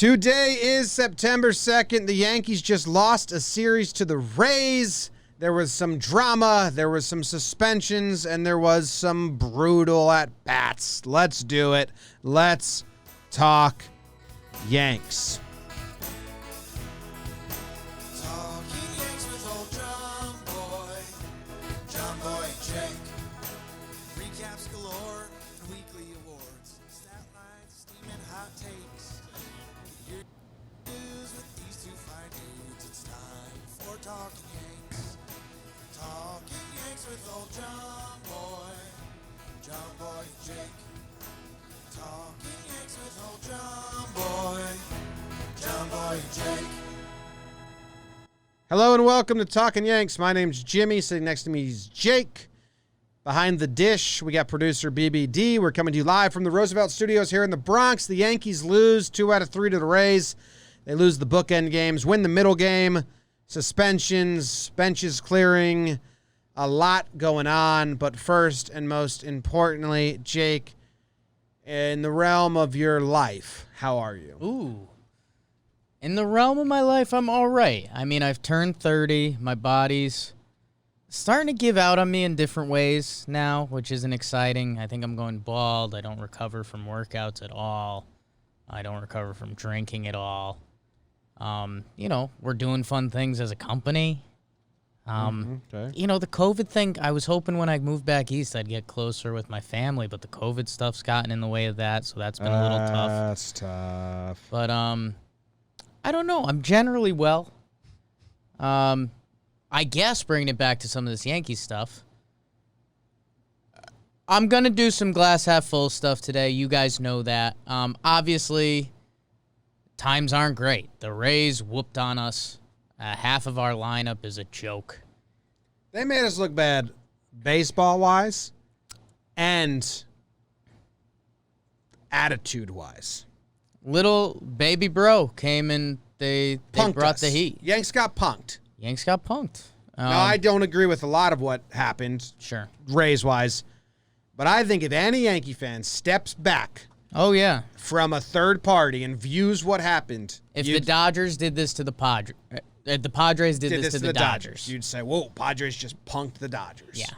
Today is September 2nd. The Yankees just lost a series to the Rays. There was some drama, there was some suspensions, and there was some brutal at-bats. Let's do it. Let's talk Yanks. Talking Yanks with old Jomboy Jake. Recaps galore and weekly awards. Stat lines, steam and hot takes. Your news with these two fine dudes. It's time for Talking Yanks. Talking Yanks with old Jomboy Jake. Talking Yanks with old Jomboy Jake. Hello and welcome to Talkin' Yanks. My name's Jimmy. Sitting next to me is Jake. Behind the dish, we got producer BBD. We're coming to you live from the Roosevelt Studios here in the Bronx. The Yankees lose 2 out of 3 to the Rays. They lose the bookend games, win the middle game, suspensions, benches clearing, a lot going on. But first and most importantly, Jake, in the realm of your life, how are you? Ooh. In the realm of my life, I'm all right. I mean, I've turned 30. My body's starting to give out on me in different ways now, which isn't exciting. I think I'm going bald. I don't recover from workouts at all. I don't recover from drinking at all. We're doing fun things as a company. Okay. The COVID thing, I was hoping when I moved back east I'd get closer with my family, but the COVID stuff's gotten in the way of that, so that's been a little tough. That's tough. But, I don't know. I'm generally well. I guess bringing it back to some of this Yankees stuff, I'm going to do some glass half full stuff today. You guys know that. Obviously, times aren't great. The Rays whooped on us. Half of our lineup is a joke. They made us look bad baseball-wise and attitude-wise. Little baby bro came and they Punked brought us. the heat. Yanks got punked. Yanks got punked. Now, I don't agree with a lot of what happened, Sure. Rays-wise, but I think if any Yankee fan steps back Oh, yeah. from a third party and views what happened, If the Dodgers did this to the Padres, the Padres did this to the Dodgers. You'd say, whoa, Padres just punked the Dodgers. Yeah.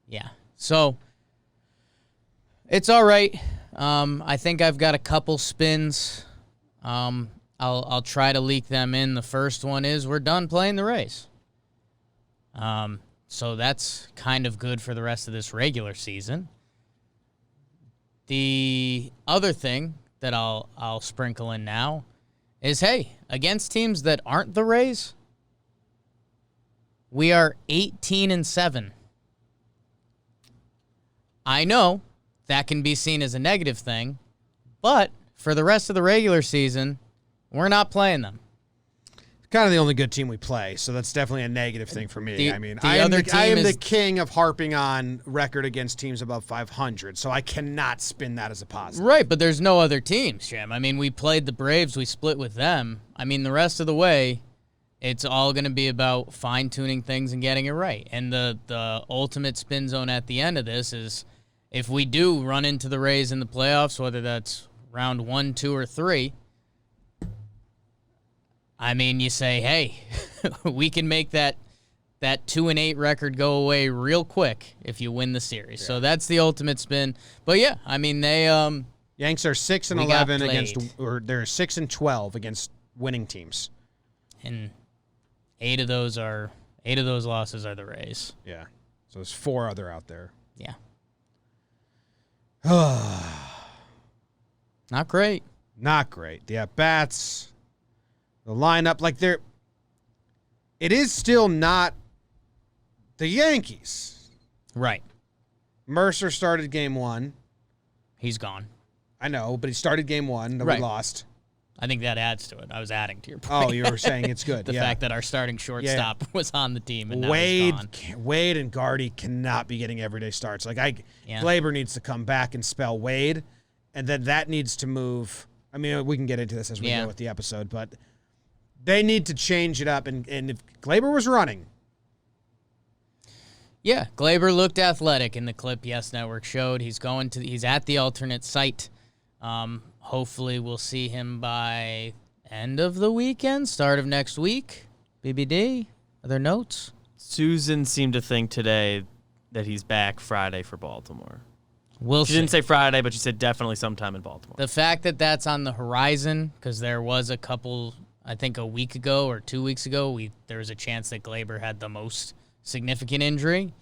Yeah. So, it's all right. I think I've got a couple spins. I'll try to leak them in. The first one is we're done playing the Rays. So that's kind of good for the rest of this regular season. The other thing that I'll sprinkle in now is, hey, against teams that aren't the Rays, we are 18-7. I know that can be seen as a negative thing, but for the rest of the regular season, we're not playing them. Kind of the only good team we play, so that's definitely a negative thing for me. I am the king of harping on record against teams above 500, so I cannot spin that as a positive. Right, but there's no other teams, Jim. I mean, we played the Braves, we split with them. I mean, the rest of the way, it's all going to be about fine-tuning things and getting it right. And the ultimate spin zone at the end of this is if we do run into the Rays in the playoffs, whether that's round 1, 2, or 3, I mean, you say, hey, we can make that 2-8 record go away real quick if you win the series. Yeah. So that's the ultimate spin. But yeah, I mean they Yanks are 6-11 against, or they're 6-12 against winning teams, and 8 of those losses are the Rays. Yeah, so there's 4 other out there. Yeah, not great. Not great. The at-bats. The lineup, it is still not the Yankees. Right. Mercer started game 1. He's gone. I know, but he started game 1 that we lost. I think that adds to it. I was adding to your point. Oh, you were saying it's good. The fact that our starting shortstop was on the team and now he's gone. Wade and Gardy cannot be getting everyday starts. Glaber needs to come back and spell Wade, and then that needs to move. I mean, we can get into this as we go with the episode, but they need to change it up. And if Glaber was running. Yeah, Glaber looked athletic in the clip Yes Network showed. He's at the alternate site. Hopefully we'll see him by end of the weekend, start of next week. BBD, other notes? Susan seemed to think today that he's back Friday for Baltimore. We'll She see. didn't say Friday, but she said definitely sometime in Baltimore. The fact that that's on the horizon, because there was a couple, I think a week ago or 2 weeks ago, there was a chance that Glaber had the most significant injury.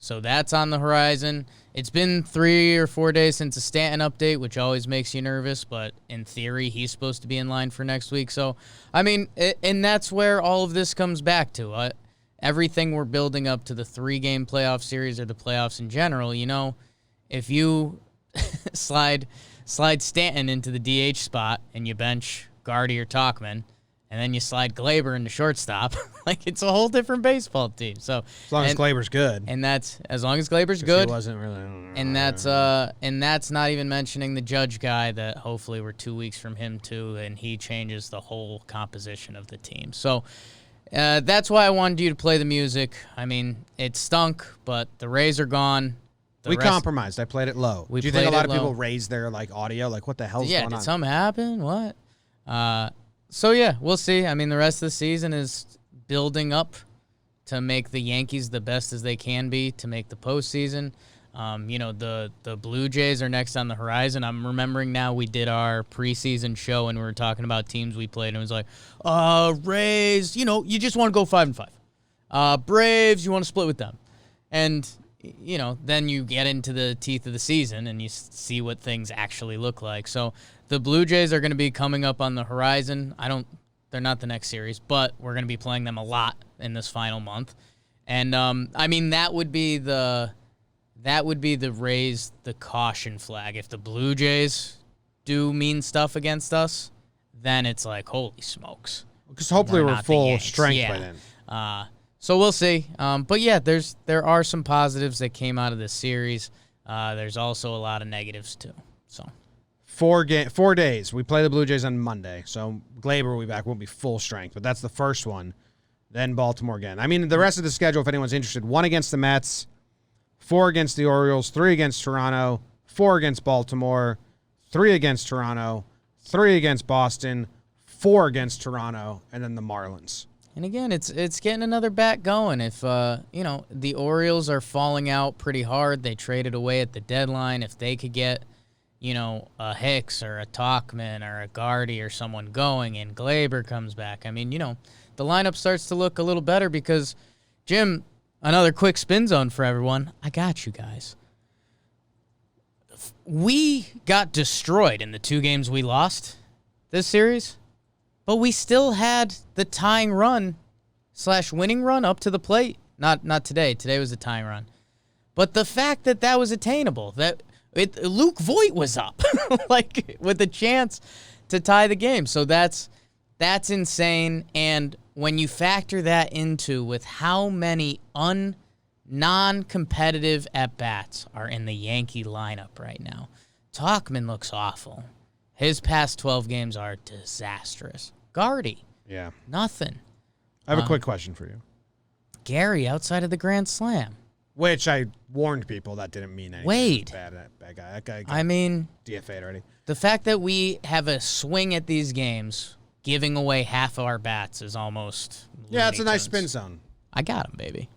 So that's on the horizon. It's been 3 or 4 days since a Stanton update, which always makes you nervous, but in theory, he's supposed to be in line for next week. So, I mean, and that's where all of this comes back to. Everything we're building up to the 3-game playoff series or the playoffs in general, if you slide Stanton into the DH spot and you bench Gardy or Talkman, and then you slide Glaber into shortstop, it's a whole different baseball team. So As long as Glaber's good. and that's as long as Glaber's 'Cause good. He wasn't really. And that's not even mentioning the Judge guy that hopefully we're 2 weeks from him too, and he changes the whole composition of the team. So that's why I wanted you to play the music. I mean, it stunk, but the Rays are gone. We compromised. I played it low. We Do you think a played lot it of people low. raised their audio? What the hell's Yeah, going did on? something happen? What? So yeah, we'll see. I mean, the rest of the season is building up to make the Yankees the best as they can be to make the postseason. The Blue Jays are next on the horizon. I'm remembering now we did our preseason show and we were talking about teams we played and it was like, Rays, you just want to go 5-5. Braves, you want to split with them. And, then you get into the teeth of the season and you see what things actually look like. So the Blue Jays are going to be coming up on the horizon. They're not the next series, but we're going to be playing them a lot in this final month. And, that would be the Rays, the caution flag. If the Blue Jays do mean stuff against us, then it's like, holy smokes. Because hopefully we're not the full Yanks. strength Yeah. by then. So we'll see. But yeah, there are some positives that came out of this series. There's also a lot of negatives too. So 4 days. We play the Blue Jays on Monday. So Glaber will be back. Won't be full strength, but that's the first one. Then Baltimore again. I mean, the rest of the schedule, if anyone's interested, 1 against the Mets, 4 against the Orioles, 3 against Toronto, 4 against Baltimore, 3 against Toronto, 3 against Boston, 4 against Toronto, and then the Marlins. And again, it's getting another bat going. If the Orioles are falling out pretty hard, they traded away at the deadline. If they could get, a Hicks or a Talkman or a Gardy or someone going, and Glaber comes back, I mean, the lineup starts to look a little better because, Jim, another quick spin zone for everyone. I got you guys. We got destroyed in the 2 games we lost this series. But we still had the tying run / winning run up to the plate. Not today. Today was the tying run. But the fact that was attainable, Luke Voit was up, with a chance to tie the game. So that's insane. And when you factor that into with how many non-competitive at-bats are in the Yankee lineup right now, Talkman looks awful. His past 12 games are disastrous. Gardy, Yeah. nothing. I have a quick question for you. Gary outside of the Grand Slam. Which I warned people that didn't mean anything. Wade. Bad guy. That guy got I mean, DFA'd already. the fact that we have a swing at these games, giving away half of our bats is almost. Yeah, it's a Looney nice Tunes. spin zone. I got him, baby.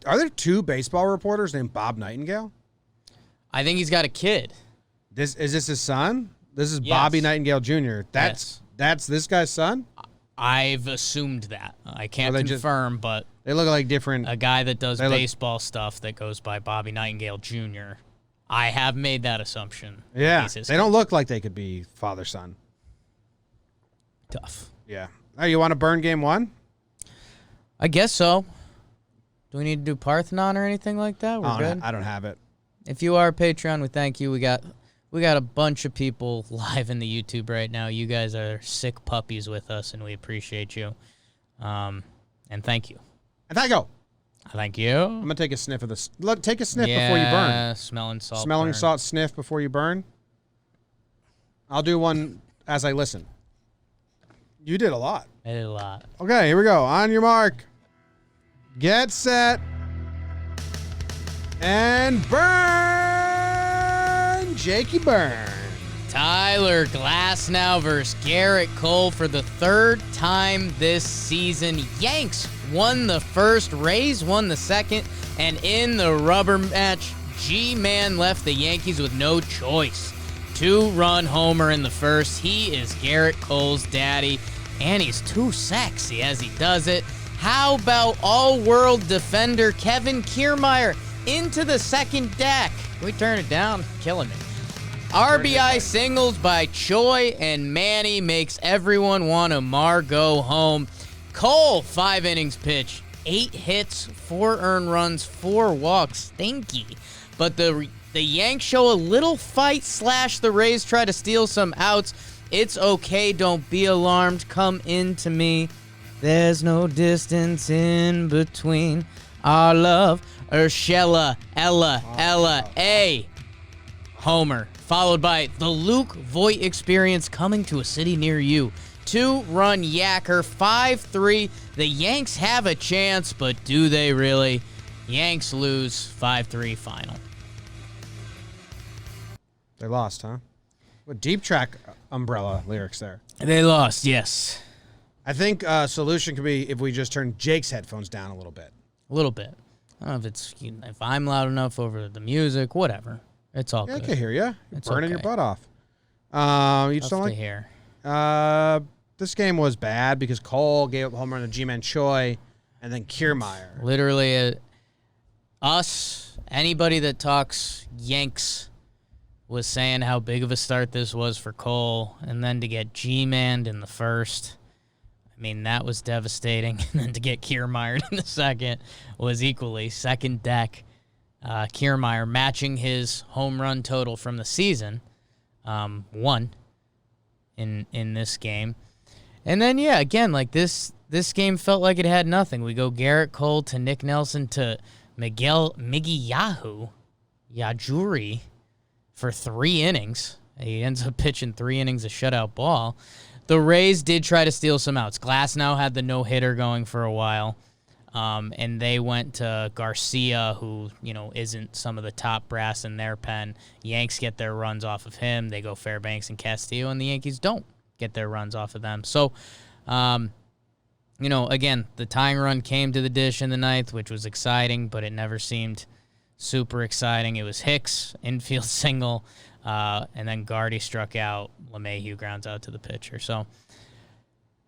Are there 2 baseball reporters named Bob Nightingale? I think he's got a kid. Is this his son? This is Yes. Bobby Nightingale Jr. That's this guy's son? I've assumed that. I can't Are they just- confirm, but They look like different. a guy that does They look- baseball stuff that goes by Bobby Nightingale Jr., I have made that assumption. Yeah. He's his They don't look like they could be father-son. tough. Yeah. Oh, you want to burn game 1? I guess so. Do we need to do Parthenon or anything like that? We're good. I don't have it. If you are a Patreon, we thank you. We got a bunch of people live in the YouTube right now. You guys are sick puppies with us, and we appreciate you. And thank you. And I go. Thank you. I'm going to take a sniff of this. Take a sniff before you burn. Yeah, smelling salt. Smelling burn. salt sniff before you burn. I'll do one as I listen. You did a lot. I did a lot. Okay, here we go. On your mark. Get set. And burn. Jakey burn. Tyler Glasnow versus Garrett Cole for the third time this season. Yanks won the first, Rays won the second, and in the rubber match, G-Man left the Yankees with no choice. 2-run homer in the first. He is Garrett Cole's daddy, and he's too sexy as he does it. How about all-world defender Kevin Kiermaier into the second deck? Can we turn it down? Killing me. RBI singles by Choi, and Manny makes everyone want to go home. Cole, 5 innings pitched, 8 hits, 4 earned runs, 4 walks. Stinky. But the Yanks show a little fight / the Rays try to steal some outs. It's okay, don't be alarmed. Come into me. There's no distance in between our love. Urshela, Ella, A. Homer. Followed by the Luke Voigt experience coming to a city near you. 2-run yacker, 5-3. The Yanks have a chance, but do they really? Yanks lose 5-3 final. They lost, huh? What deep track umbrella lyrics there. They lost, yes. I think a solution could be if we just turn Jake's headphones down a little bit. A little bit. I don't know if I'm loud enough over the music, whatever. It's all Yeah, good. I can hear you. You're It's burning your okay. butt off. You just Tough don't to like. hear. This game was bad because Cole gave up a home run to G-Man Choi, and then Kiermaier. Literally, anybody that talks Yanks was saying how big of a start this was for Cole, and then to get G-Manned in the first, I mean, that was devastating. And then to get Kiermaier in the second was equally. Second deck, Kiermaier matching his home run total from the season, 1 in this game. And then, yeah, again, like this game felt like it had nothing. We go Garrett Cole to Nick Nelson to Miggy Yajuri for 3 innings. He ends up pitching 3 innings of shutout ball. The Rays did try to steal some outs. Glasnow had the no-hitter going for a while, and they went to Garcia, who, isn't some of the top brass in their pen. Yanks get their runs off of him. They go Fairbanks and Castillo, and the Yankees don't get their runs off of them. So, again, the tying run came to the dish in the 9th, which was exciting, but it never seemed super exciting. It was Hicks, infield single, and then Gardy struck out. LeMahieu grounds out to the pitcher. So,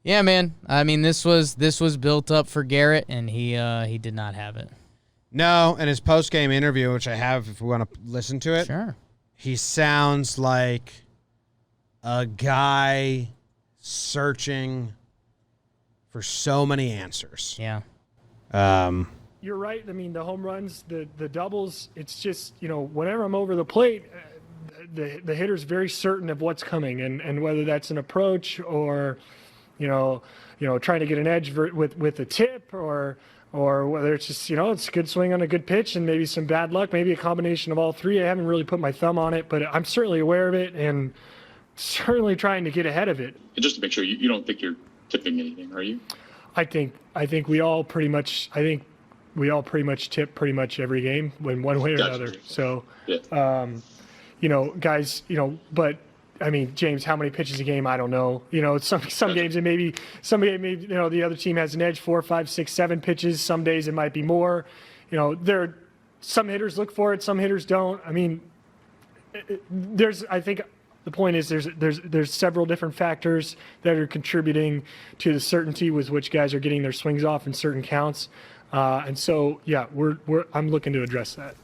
yeah, man. I mean, this was built up for Garrett, and he did not have it. No, and his post-game interview, which I have if we want to listen to it, Sure. he sounds like a guy searching for so many answers. Yeah. You're right. I mean, the home runs, the doubles, it's just, whenever I'm over the plate, the hitter's very certain of what's coming, and whether that's an approach or, trying to get an edge with a tip or whether it's just, it's a good swing on a good pitch and maybe some bad luck, maybe a combination of all three. I haven't really put my thumb on it, but I'm certainly aware of it and certainly trying to get ahead of it. And just to make sure, you don't think you're tipping anything, are you? I think we all pretty much tip pretty much every game in one way or Gotcha. another. So, Yeah. guys, but I mean, James, how many pitches a game? I don't know. Some games it maybe the other team has an edge, 4, 5, 6, 7 pitches. Some days it might be more. Some hitters look for it, some hitters don't. I mean, I think the point is there's several different factors that are contributing to the certainty with which guys are getting their swings off in certain counts. And so, yeah, I'm looking to address that.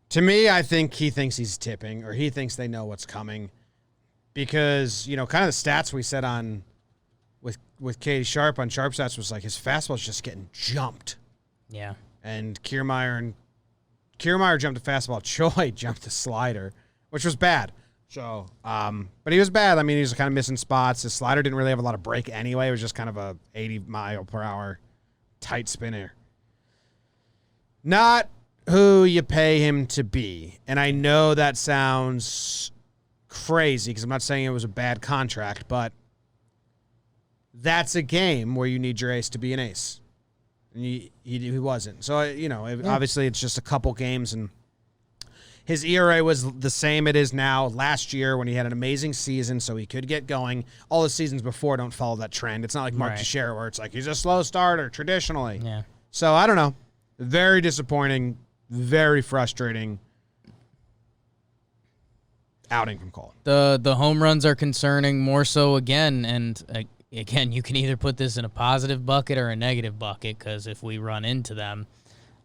To me, I think he thinks he's tipping, or he thinks they know what's coming, because kind of the stats we said on with Katie Sharp on Sharp Stats was like his fastball's just getting jumped, Yeah. and Kiermaier jumped a fastball, Choi jumped a slider, which was bad. So, but he was bad. I mean, he was kind of missing spots. His slider didn't really have a lot of break anyway. It was just kind of a 80-mile-per-hour tight spinner. Not who you pay him to be. And I know that sounds crazy because I'm not saying it was a bad contract, but that's a game where you need your ace to be an ace. And he wasn't. So, obviously it's just a couple games, and His ERA was the same it is now last year when he had an amazing season, so he could get going. All the seasons before don't follow that trend. It's not like Mark Right. Teixeira where it's like he's a slow starter traditionally. Yeah. So I don't know. Very disappointing, very frustrating outing from Cole. The home runs are concerning more so again, and again, you can either put this in a positive bucket or a negative bucket because if we run into them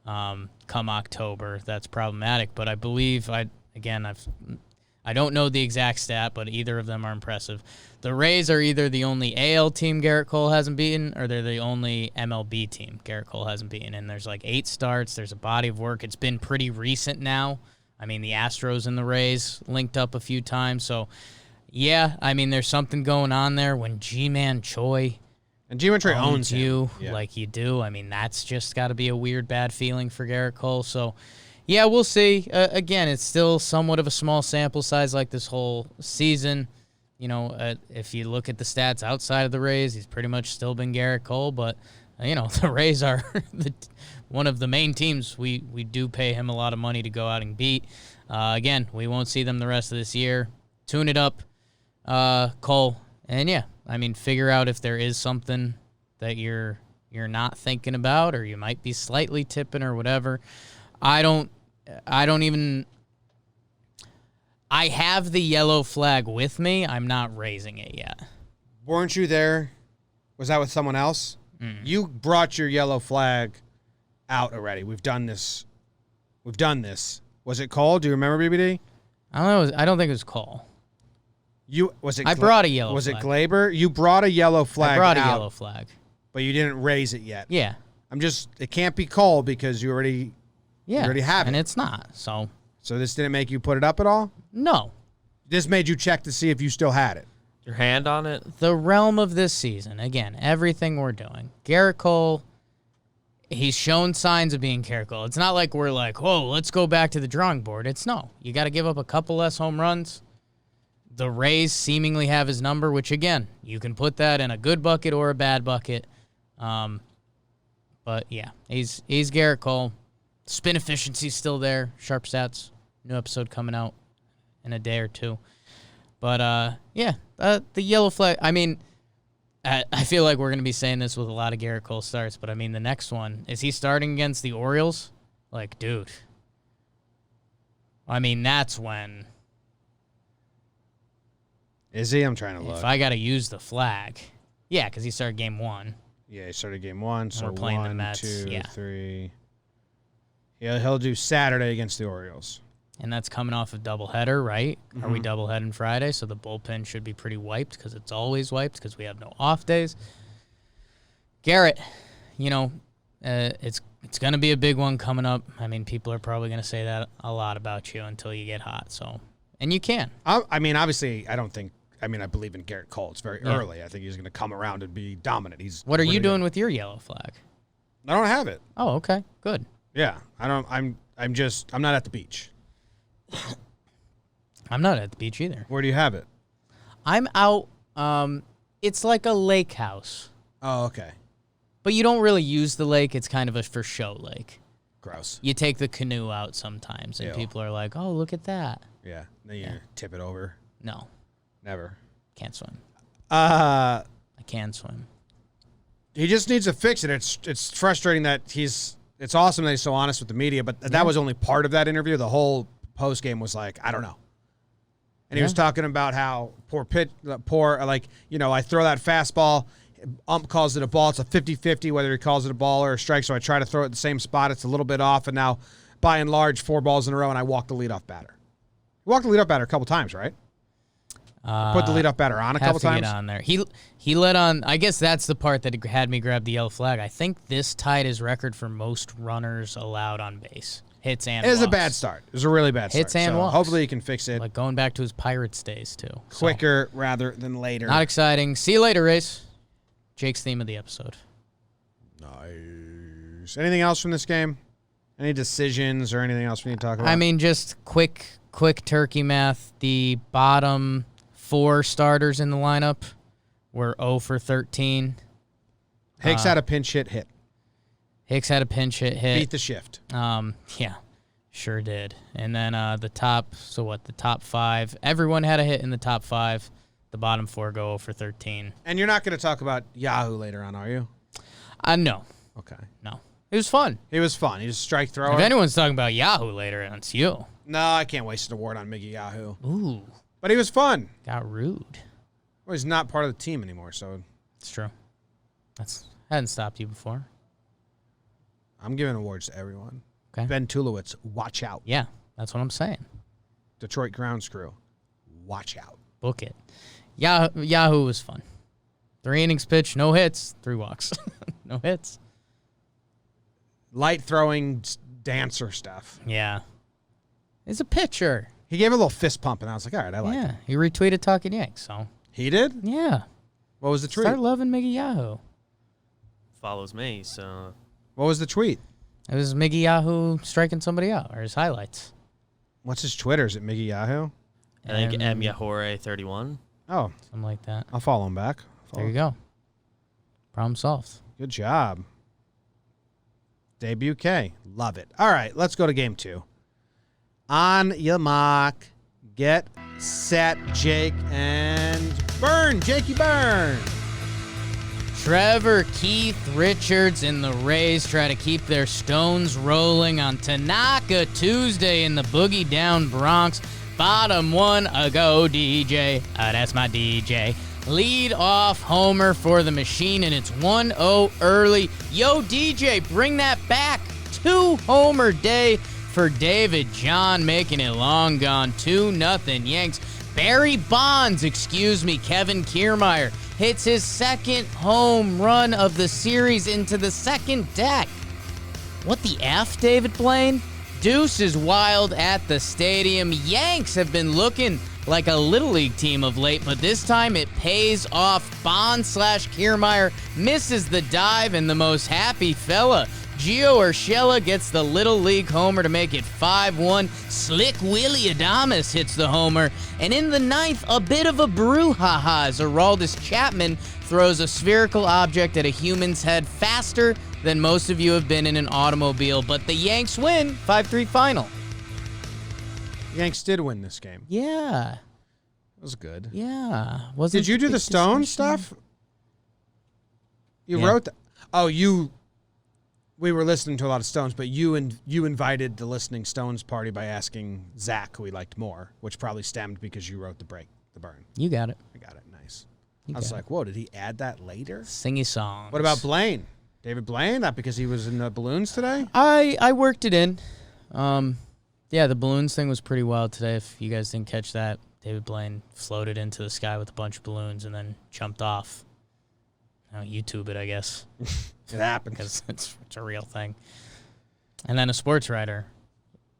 come October, that's problematic. But I believe I don't know the exact stat, but either of them are impressive. The Rays are either the only AL team Garrett Cole hasn't beaten, or they're the only MLB team Garrett Cole hasn't beaten. And there's like 8 starts. There's a body of work. It's been pretty recent now. I mean, the Astros and the Rays linked up a few times. So, yeah, I mean, there's something going on there when G-Man Choi And G-Man Choi owns you him. Yeah. like you do. I mean, that's just got to be a weird, bad feeling for Garrett Cole. So, yeah, we'll see. Again, it's still somewhat of a small sample size like this whole season. You know, if you look at the stats outside of the Rays, he's pretty much still been Garrett Cole. But, you know, the Rays are one of the main teams. We do pay him a lot of money to go out and beat. Again, we won't see them the rest of this year. Tune it up, Cole. And, yeah, I mean, figure out if there is something that you're not thinking about or you might be slightly tipping or whatever. I have the yellow flag with me. I'm not raising it yet. Weren't you there? Was that with someone else? You brought your yellow flag out already. We've done this. Was it Cole? Do you remember, BBD? I don't know. I don't think it was Cole. I brought a yellow Was flag. it Glaber? You brought a yellow flag I brought a out, yellow flag. but you didn't raise it yet. Yeah. It can't be Cole because you already have and it. it's not. So, this didn't make you put it up at all? no. This made you check to see if you still had it. Your hand on it? The realm of this season, again, everything we're doing. Garrett Cole, he's shown signs of being Garrett Cole. It's not like we're like, whoa, let's go back to the drawing board. It's no. You got to give up a couple less home runs. The Rays seemingly have his number, which, again, you can put that in a good bucket or a bad bucket. But, yeah, he's Garrett Cole. Spin efficiency's still there. Sharp stats. New episode coming out in a day or two. But, yeah, the yellow flag. I mean, I feel like we're going to be saying this with a lot of Garrett Cole starts, but, I mean, the next one, is he starting against the Orioles? Like, dude. I mean, that's when... Is he? I'm trying to look. If I got to use the flag. Yeah, because he started game 1. Yeah, he started game 1, so we're playing the 1, Mets, 2, yeah. 3. Yeah, he'll do Saturday against the Orioles. And that's coming off a doubleheader, right? Are we doubleheading Friday? So the bullpen should be pretty wiped because it's always wiped because we have no off days. Garrett, you know, it's going to be a big one coming up. I mean, people are probably going to say that a lot about you until you get hot. So, and you can. I mean, obviously, I believe in Garrett Cole. It's very early. I think he's going to come around and be dominant. What are you really doing good. with your yellow flag? I don't have it. Oh, okay. Good. Yeah, I'm not at the beach. I'm not at the beach either. Where do you have it? I'm out. It's like a lake house. Oh, okay. But you don't really use the lake. It's kind of a for show lake. Gross. You take the canoe out sometimes, and Ew. people are like, oh, look at that. Yeah. Then you tip it over. No, Never. can't swim. Uh, I can swim. he just needs to fix it. It's frustrating that it's awesome that he's so honest with the media, but that was only part of that interview. The whole post game was like, I don't know. And he was talking about how I throw that fastball, ump calls it a ball. It's a 50-50 whether he calls it a ball or a strike, so I try to throw it at the same spot. It's a little bit off, and now, by and large, 4 balls in a row, and I walk the leadoff batter. You walked the leadoff batter a couple times, right? Put the leadoff batter on a couple times. Get on there. He let on. I guess that's the part that had me grab the yellow flag. I think this tied his record for most runners allowed on base, hits and It was a walks. bad start. It was a really bad start. Hits and so walks. hopefully he can fix it Like going back to his Pirates days too. So, quicker rather than later. not exciting. See you later, Race. Jake's theme of the episode. Nice. Anything else from this game? Any decisions or anything else we need to talk about? I mean, just quick turkey math. The bottom 4 starters in the lineup were 0 for 13. Hicks had a pinch hit. Hicks had a pinch hit. Beat the shift. Yeah. Sure did. And then the top 5, everyone had a hit in the top 5. The bottom 4 go 0 for 13. And you're not going to talk about Yahoo later on, are you? No. Okay. No. It was fun. He was fun. He's a strike thrower. If anyone's talking about Yahoo later, it's you. No, I can't waste an award on Miggy Yahoo. Ooh. But he was fun. Got rude. Well, he's not part of the team anymore, so It's true. Hadn't stopped you before. I'm giving awards to everyone. Okay. Ben Tulowitz, watch out. Yeah, that's what I'm saying. Detroit Grounds Crew, watch out. Book it. Yahoo was fun. 3 innings pitched, no hits, 3 walks. No hits. Light throwing dancer stuff. Yeah. He's a pitcher. He gave a little fist pump, and I was like, all right, I like it. He retweeted Talkin Yanks, so. He did? Yeah. What was the tweet? Start loving Miggy Yahoo. Follows me, so What was the tweet? It was Miggy Yahoo striking somebody out, or his highlights. What's his Twitter? Is it Miggy Yahoo? I think M Yahore 31. Oh, Something like that. I'll follow him back. There you go. Problem solved. Good job. Debut K. Love it. All right, let's go to game 2. On your mark, get set, Jake, and burn. Jakey, burn. Trevor Keith Richards and the Rays try to keep their stones rolling on Tanaka Tuesday in the boogie down Bronx. Bottom 1, a go DJ. That's my DJ. Lead off homer for the machine, and it's 1-0 early. Yo, DJ, bring that back. 2-homer day for David John, making it long gone. 2-0 Yanks. Barry Bonds, Kevin Kiermaier, hits his second home run of the series into the second deck. What the F, David Blaine? Deuce is wild at the stadium. Yanks have been looking like a Little League team of late, but this time it pays off. Bond/Kiermaier misses the dive, and the most happy fella, Gio Urshela, gets the Little League homer to make it 5-1. Slick Willie Adames hits the homer. And in the 9th, a bit of a brouhaha as Aroldis Chapman throws a spherical object at a human's head faster than most of you have been in an automobile. But the Yanks win 5-3 final. Yanks did win this game. Yeah. It was good. Yeah. Did you do the Stone stuff? You wrote that? Oh, we were listening to a lot of Stones, but you invited the listening Stones party by asking Zach who he liked more, which probably stemmed because you wrote the burn. You got it. I got it. Nice. I was like, whoa, did he add that later? Singy songs. What about Blaine? David Blaine? Not because he was in the balloons today? I worked it in. Yeah, the balloons thing was pretty wild today. If you guys didn't catch that, David Blaine floated into the sky with a bunch of balloons and then jumped off. Now YouTube it, I guess. It happened. Because it's a real thing. And then a sports writer,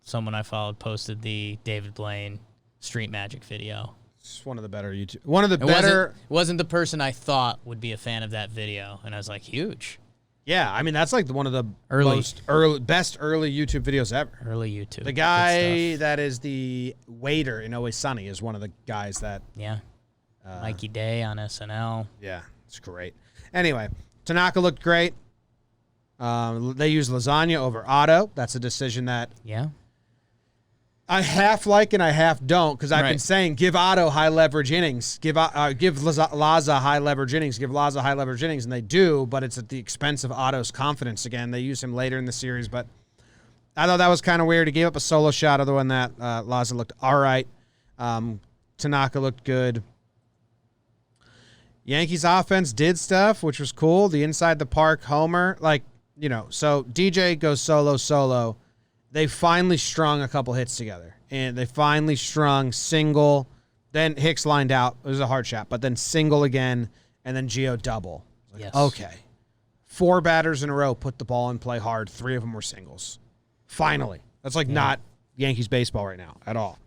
someone I followed, posted the David Blaine Street Magic video. It's one of the better YouTube. One of the better. Wasn't the person I thought would be a fan of that video, and I was like, huge. Yeah, I mean that's like one of the best early YouTube videos ever. Early YouTube. The guy that is the waiter in Always Sunny is one of the guys that. Yeah. Mikey Day on SNL. Yeah, it's great. Anyway, Tanaka looked great. They used lasagna over Otto. That's a decision that I half like and I half don't, because I've been saying give Otto high leverage innings, give Laza high leverage innings, give Laza high leverage innings, and they do, but it's at the expense of Otto's confidence again. They use him later in the series, but I thought that was kind of weird. He gave up a solo shot, other than that, Laza looked all right. Tanaka looked good. Yankees offense did stuff, which was cool. The inside the park homer, so DJ goes solo. They finally strung a couple hits together, and they finally strung single. Then Hicks lined out. It was a hard shot, but then single again, and then Gio double. Yes. Okay. 4 batters in a row put the ball in play hard. 3 of them were singles. Finally. That's not Yankees baseball right now at all.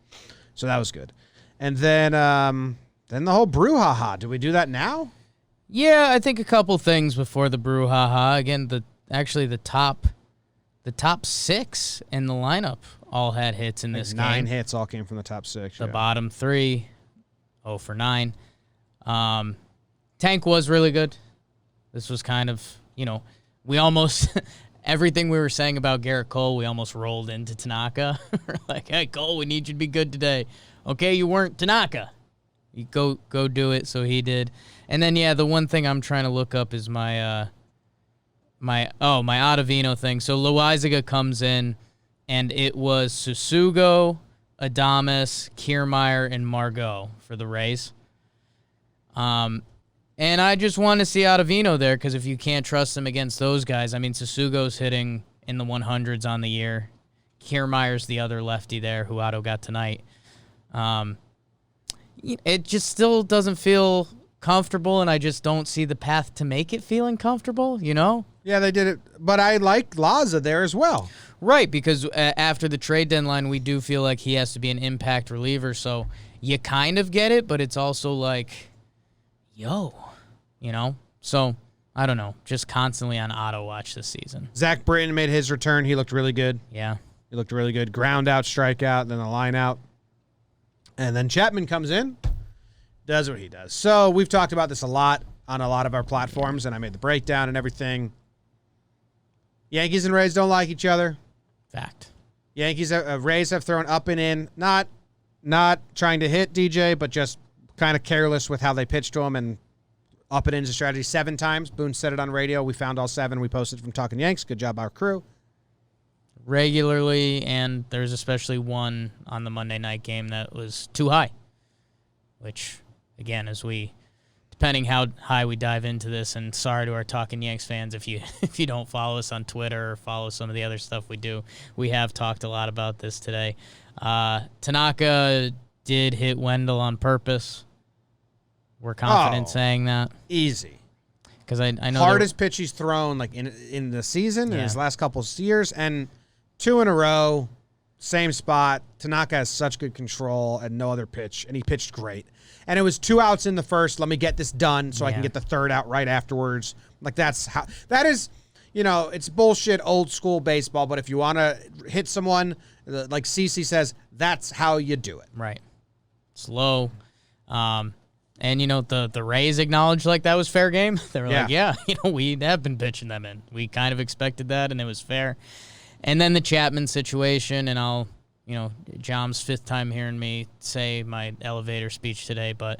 So that was good. And then the whole brouhaha. Do we do that now? Yeah, I think a couple things before the brouhaha. Again, the top 6 in the lineup all had hits in this game. 9 hits all came from the top 6. The bottom 3, 0 for 9. Tank was really good. This was kind of, we almost, everything we were saying about Garrett Cole, we almost rolled into Tanaka. We're like, hey, Cole, we need you to be good today. Okay, you weren't Tanaka. You go do it, so he did. And then, the one thing I'm trying to look up is my Ottavino thing. So Loizaga comes in, and it was Susugo, Adames, Kiermaier, and Margot for the Rays. And I just want to see Ottavino there because if you can't trust him against those guys, I mean, Susugo's hitting in the 100s on the year. Kiermaier's the other lefty there who Otto got tonight. It just still doesn't feel comfortable, and I just don't see the path to make it feeling comfortable, Yeah, they did it, but I like Laza there as well. Right, because after the trade deadline, we do feel like he has to be an impact reliever, so you kind of get it, but it's also like, So, I don't know, just constantly on auto watch this season. Zach Britton made his return. He looked really good. Yeah. He looked really good. Ground out, strikeout, then the line out. And then Chapman comes in, does what he does. So we've talked about this a lot on a lot of our platforms, and I made the breakdown and everything. Yankees and Rays don't like each other. Fact. Rays have thrown up and in, not trying to hit DJ, but just kind of careless with how they pitched to him, and up and in's a strategy 7 times. Boone said it on radio. We found all 7. We posted from Talkin Yanks. Good job, our crew. Regularly, and there's especially one on the Monday night game that was too high, which, again, depending how high we dive into this, and sorry to our Talkin Yanks fans if you don't follow us on Twitter or follow some of the other stuff we do. We have talked a lot about this today. Tanaka did hit Wendell on purpose. We're confident saying that. Easy. Because I know hardest pitch he's thrown like in the season in his last couple of years, and 2 in a row, same spot. Tanaka has such good control and no other pitch, and he pitched great. And it was 2 outs in the first. Let me get this done so I can get the 3rd out right afterwards. Like that is, it's bullshit old school baseball. But if you want to hit someone, like CeCe says, that's how you do it. Right. Slow. And, the Rays acknowledged like that was fair game. They were like, we have been pitching them in. We kind of expected that, and it was fair. And then the Chapman situation, and I'll, Jom's 5th time hearing me say my elevator speech today, but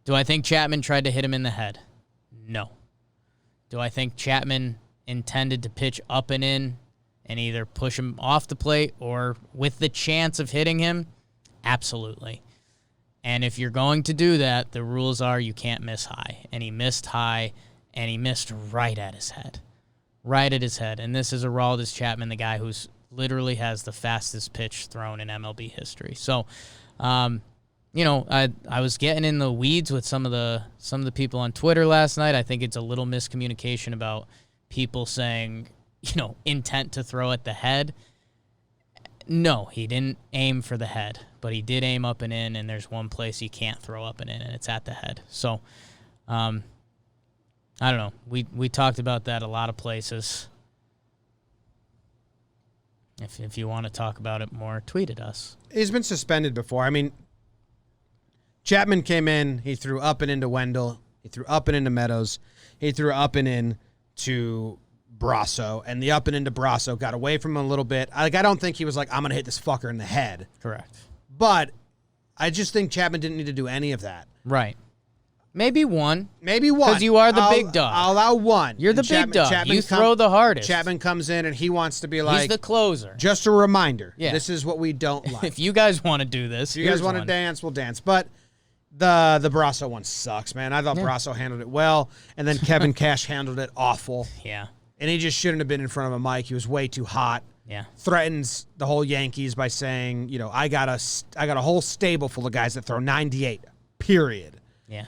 do I think Chapman tried to hit him in the head? No. Do I think Chapman intended to pitch up and in and either push him off the plate or with the chance of hitting him? Absolutely. And if you're going to do that, the rules are you can't miss high. And he missed high, and he missed right at his head. Right at his head. And this is Aroldis Chapman, the guy who's literally has the fastest pitch thrown in MLB history. So, I was getting in the weeds with some of the people on Twitter last night. I think it's a little miscommunication about people saying, intent to throw at the head. No, he didn't aim for the head, but he did aim up and in, and there's one place you can't throw up and in, and it's at the head. So, I don't know. We talked about that a lot of places. If you want to talk about it more, tweet at us. He's been suspended before. I mean, Chapman came in. He threw up and into Wendell. He threw up and into Meadows. He threw up and in to Brasso, and the up and into Brasso got away from him a little bit. I don't think he was like, I'm going to hit this fucker in the head. Correct. But I just think Chapman didn't need to do any of that. Right. Maybe one. Because you are the big dog. I'll allow one. You're the big dog. You throw the hardest. Chapman comes in, and he wants to be like... He's the closer. Just a reminder. Yeah. This is what we don't like. If you guys want to do this, if you guys want to dance, we'll dance. But the Brasso one sucks, man. I thought Brasso handled it well, and then Kevin Cash handled it awful. Yeah. And he just shouldn't have been in front of a mic. He was way too hot. Yeah. Threatens the whole Yankees by saying, I got a whole stable full of guys that throw 98, period. Yeah.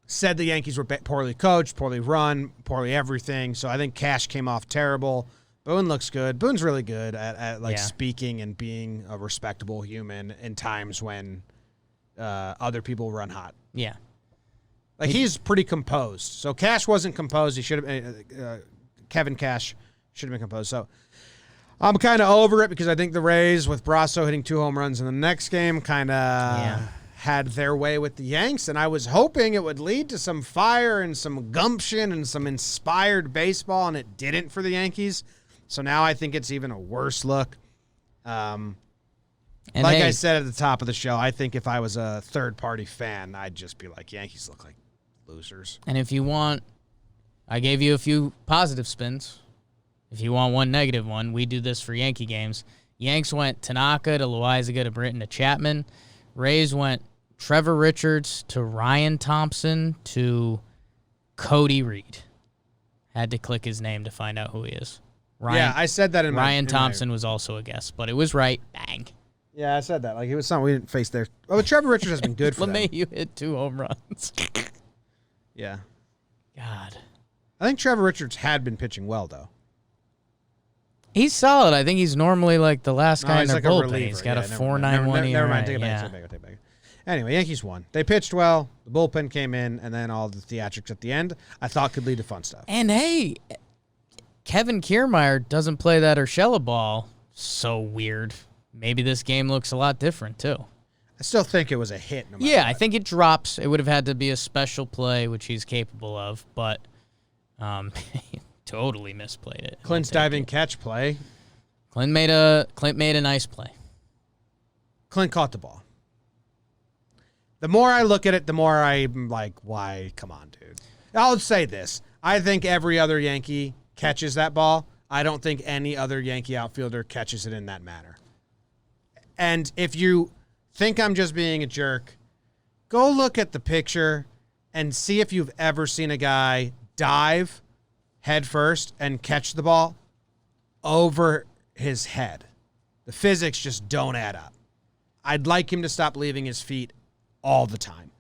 Said the Yankees were poorly coached, poorly run, poorly everything. So I think Cash came off terrible. Boone looks good. Boone's really good at speaking and being a respectable human in times when other people run hot. Yeah. Like he's pretty composed. So Cash wasn't composed. He should have. Kevin Cash should have been composed. So I'm kind of over it because I think the Rays with Brasso hitting 2 home runs in the next game kind of had their way with the Yanks, and I was hoping it would lead to some fire and some gumption and some inspired baseball, and it didn't for the Yankees. So now I think it's even a worse look. Like I said at the top of the show, I think if I was a third-party fan, I'd just be like, Yankees look like losers. And if you want, I gave you a few positive spins. If you want one negative one, we do this for Yankee games. Yanks went Tanaka to Loizaga to Britton to Chapman. Rays went Trevor Richards to Ryan Thompson to Cody Reed. Had to click his name to find out who he is. I said that in Ryan Thompson was also a guess, but it was right. Bang. Yeah, I said that. Like, it was something we didn't face there. Oh, but Trevor Richards has been good for them. LeMahieu hit 2 home runs. Yeah. God. I think Trevor Richards had been pitching well, though. He's solid. I think he's normally like the last guy in their like bullpen. a reliever. He's got a 4.91 4.91 Never mind. Take it ERA. back. Anyway, Yankees won. They pitched well. The bullpen came in, and then all the theatrics at the end I thought could lead to fun stuff. And hey, Kevin Kiermaier doesn't play that Urshela ball. So weird. Maybe this game looks a lot different, too. I still think it was a hit. No matter Yeah, what. I think it drops. It would have had to be a special play, which he's capable of, but he totally misplayed it. Clint's diving catch play. Clint made a nice play. Clint caught the ball. The more I look at it, the more I'm like, why? Come on, dude. I'll say this. I think every other Yankee catches that ball. I don't think any other Yankee outfielder catches it in that manner. And if you think I'm just being a jerk, go look at the picture and see if you've ever seen a guy dive head first and catch the ball over his head. The physics just don't add up. I'd like him to stop leaving his feet all the time.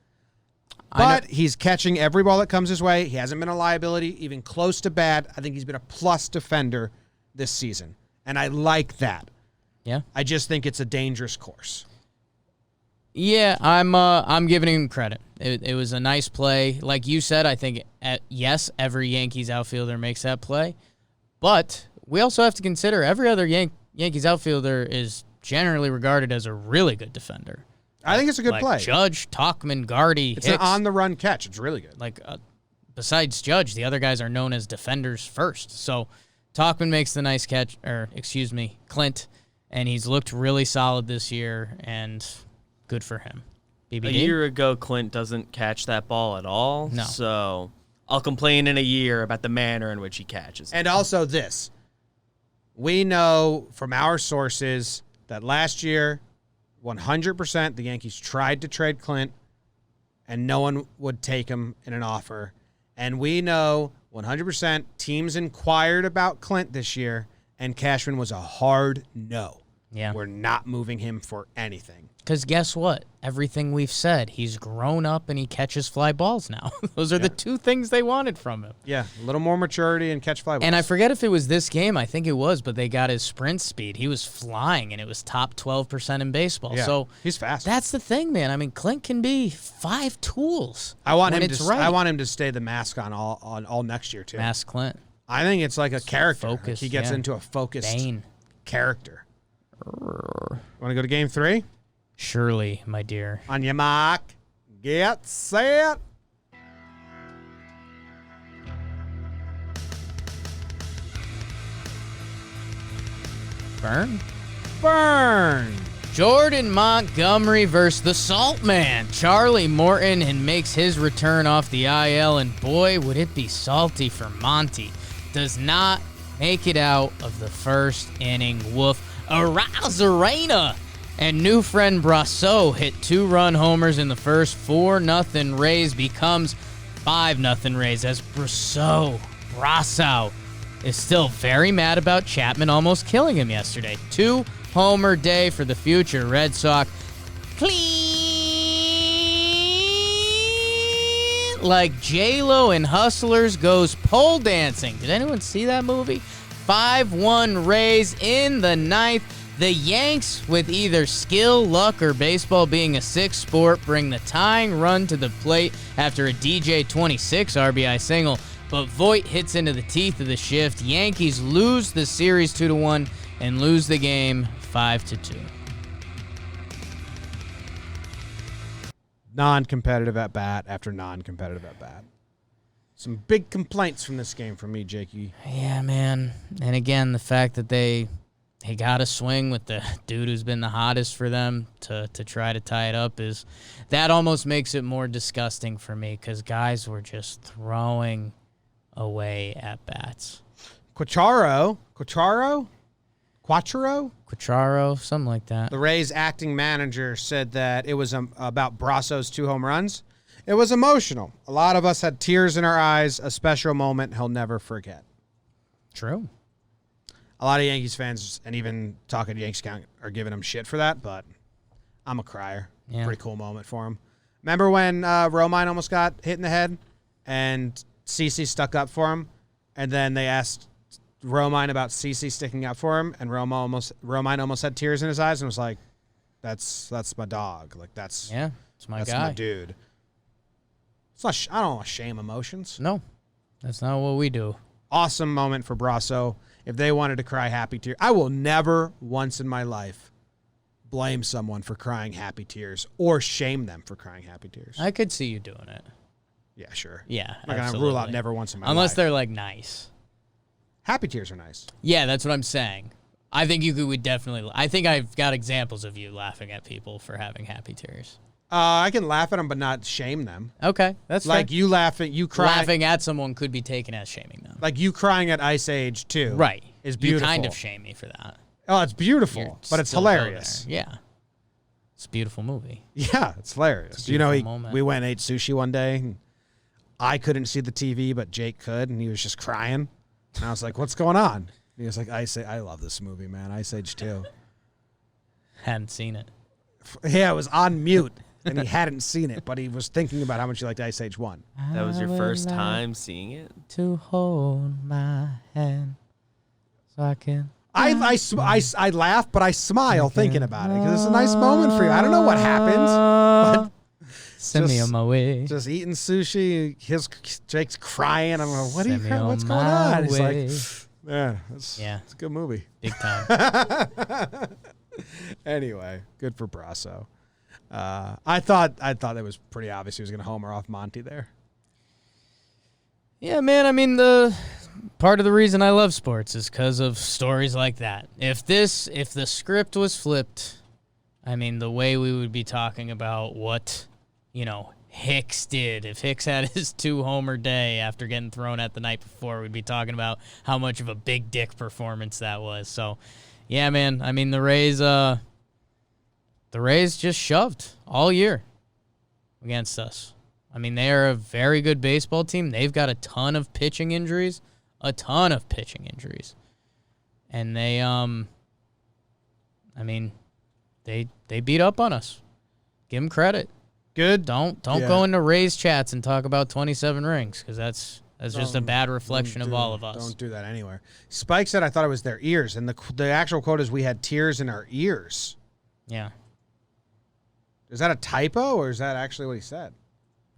But he's catching every ball that comes his way. He hasn't been a liability, even close to bad. I think he's been a plus defender this season. And I like that. Yeah. I just think it's a dangerous course. Yeah, I'm giving him credit. It was a nice play. Like you said, I think, yes, every Yankees outfielder makes that play. But we also have to consider every other Yankees outfielder is generally regarded as a really good defender. I think it's a good play. Judge, Talkman, Gardy, It's Hicks. an on-the-run catch. It's really good. Besides Judge, the other guys are known as defenders first. So Talkman makes the nice catch, Clint, and he's looked really solid this year, and good for him. BBD? A year ago, Clint doesn't catch that ball at all. No. So I'll complain in a year about the manner in which he catches it. And also this. We know from our sources that last year, 100% the Yankees tried to trade Clint, and no one would take him in an offer. And we know 100% teams inquired about Clint this year, and Cashman was a hard no. Yeah. We're not moving him for anything. Because guess what? Everything we've said, he's grown up and he catches fly balls now. Those are the two things they wanted from him. Yeah, a little more maturity and catch fly balls. And I forget if it was this game. I think it was, but they got his sprint speed. He was flying, and it was top 12% in baseball. Yeah, So he's fast. That's the thing, man. I mean, Clint can be 5 tools. I want when him it's to. right. I want him to stay the mask on all next year too. Mask Clint. I think it's like a character. Like Focus, he gets yeah. into a focused Bane. character. Want to go to game 3? Surely, my dear. On your mark, get set. Burn. Jordan Montgomery versus the Salt Man. Charlie Morton and makes his return off the IL, and boy, would it be salty for Monty. Does not make it out of the first inning. Woof. Arozarena and new friend Brasso hit 2-run homers in the first. 4-0 Rays becomes 5-0 Rays as Brasso is still very mad about Chapman almost killing him yesterday. 2-homer day for the future Red Sox. Clean like J-Lo in Hustlers goes pole dancing. Did anyone see that movie? 5-1 Rays in the 9th. The Yanks, with either skill, luck, or baseball being a sixth sport, bring the tying run to the plate after a DJ 26 RBI single, but Voit hits into the teeth of the shift. Yankees lose the series 2-1 and lose the game 5-2. non-competitive at bat after non-competitive at bat. Some big complaints from this game from me, Jakey. Yeah, man. And again, the fact that they got a swing with the dude who's been the hottest for them to try to tie it up that almost makes it more disgusting for me because guys were just throwing away at bats. Quatraro, something like that. the Rays acting manager, said that it was about Brasso's 2 home runs. It was emotional. A lot of us had tears in our eyes, a special moment he'll never forget. True. A lot of Yankees fans, and even Talkin Yanks count, are giving him shit for that, but I'm a crier. Yeah. Pretty cool moment for him. Remember when Romine almost got hit in the head and CeCe stuck up for him, and then they asked Romine about CeCe sticking up for him, and Romine almost had tears in his eyes and was like, "That's my dog. Like it's my that's guy. my dude." It's not. I don't want to shame emotions. No, that's not what we do. Awesome moment for Brasso. If they wanted to cry happy tears, I will never once in my life blame someone for crying happy tears or shame them for crying happy tears. I could see you doing it. Yeah, sure. Yeah, I'm not going to rule out never once in my life. Unless they're like nice. Happy tears are nice. Yeah, that's what I'm saying. I think would definitely. I think I've got examples of you laughing at people for having happy tears. I can laugh at them, but not shame them. Okay, that's like fair. you laughing, you crying. Laughing at someone could be taken as shaming them. Like you crying at Ice Age too. Right. Is beautiful. You kind of shame me for that. Oh, it's beautiful, You're but it's still go hilarious. there. Yeah. It's a beautiful movie. Yeah, it's hilarious. It's a You know, beautiful moment. we went and ate sushi one day, and I couldn't see the TV, but Jake could, and he was just crying. And I was like, "What's going on?" And he was like, I love this movie, man. Ice Age 2. Hadn't seen it. Yeah, it was on mute, and he hadn't seen it, but he was thinking about how much he liked Ice Age 1. That was your I would first like time seeing it? to hold my hand so I can. I laugh, but I smile thinking about it because it's a nice moment for you. I don't know what happens, Send me just- on my way. just eating sushi. Jake's crying. I'm like, what are you? Send me on What's going my on? He's way. like, yeah, it's a good movie. Big time. Anyway, good for Brasso. I thought it was pretty obvious he was going to homer off Monty there. Yeah, man. I mean, the part of the reason I love sports is because of stories like that. If the script was flipped, I mean, the way we would be talking about what, Hicks did. If Hicks had his 2-homer day after getting thrown at the night before, we'd be talking about how much of a big dick performance that was. So, yeah, man. I mean, the Rays just shoved all year against us. I mean, they are a very good baseball team. They've got a ton of pitching injuries. And they, they beat up on us. Give them credit. Good. Don't go into Rays chats and talk about 27 rings because that's just a bad reflection of all of us. Don't do that anywhere. Spike said I thought it was their ears, and the actual quote is we had tears in our ears. Yeah. Is that a typo, or is that actually what he said?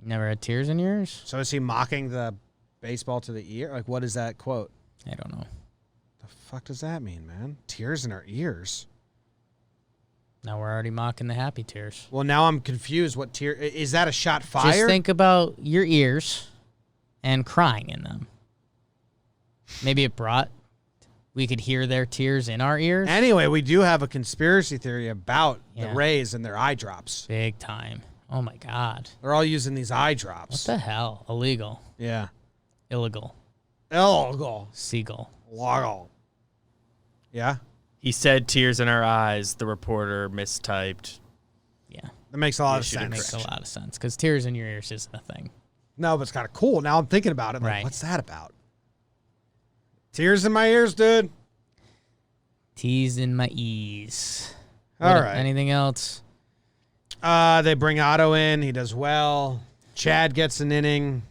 Never had tears in your ears? So is he mocking the baseball to the ear? Like, what is that quote? I don't know. The fuck does that mean, man? Tears in our ears. Now we're already mocking the happy tears. Well, now I'm confused. What tear? Is that a shot fired? Just think about your ears and crying in them. Maybe we could hear their tears in our ears. Anyway, we do have a conspiracy theory about the Yeah. Rays and their eye drops. Big time. Oh, my God. They're all using these eye What drops. the hell? Illegal. Yeah. Illegal. Illegal. Seagull. Legal. Yeah? He said tears in our eyes. The reporter mistyped. Yeah. That makes a lot of should sense. Makes a lot of sense because tears in your ears isn't a thing. No, but it's kind of cool. Now I'm thinking about it. Like, Right. what's that about? Tears in my ears, dude. Tease in my ease. All right. Anything else? They bring Otto in. He does well. Chad gets an inning.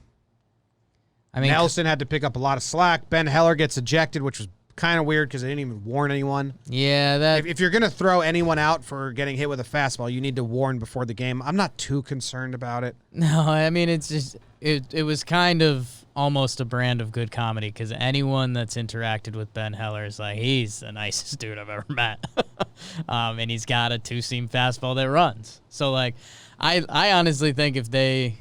I mean, Nelson had to pick up a lot of slack. Ben Heller gets ejected, which was kind of weird because they didn't even warn anyone. yeah, that If you're going to throw anyone out for getting hit with a fastball, you need to warn before the game. I'm not too concerned about it. no. I mean, it's just it was kind of almost a brand of good comedy because anyone that's interacted with Ben Heller is like, he's the nicest dude I've ever met. And he's got a two-seam fastball that runs. So, like, I honestly think if they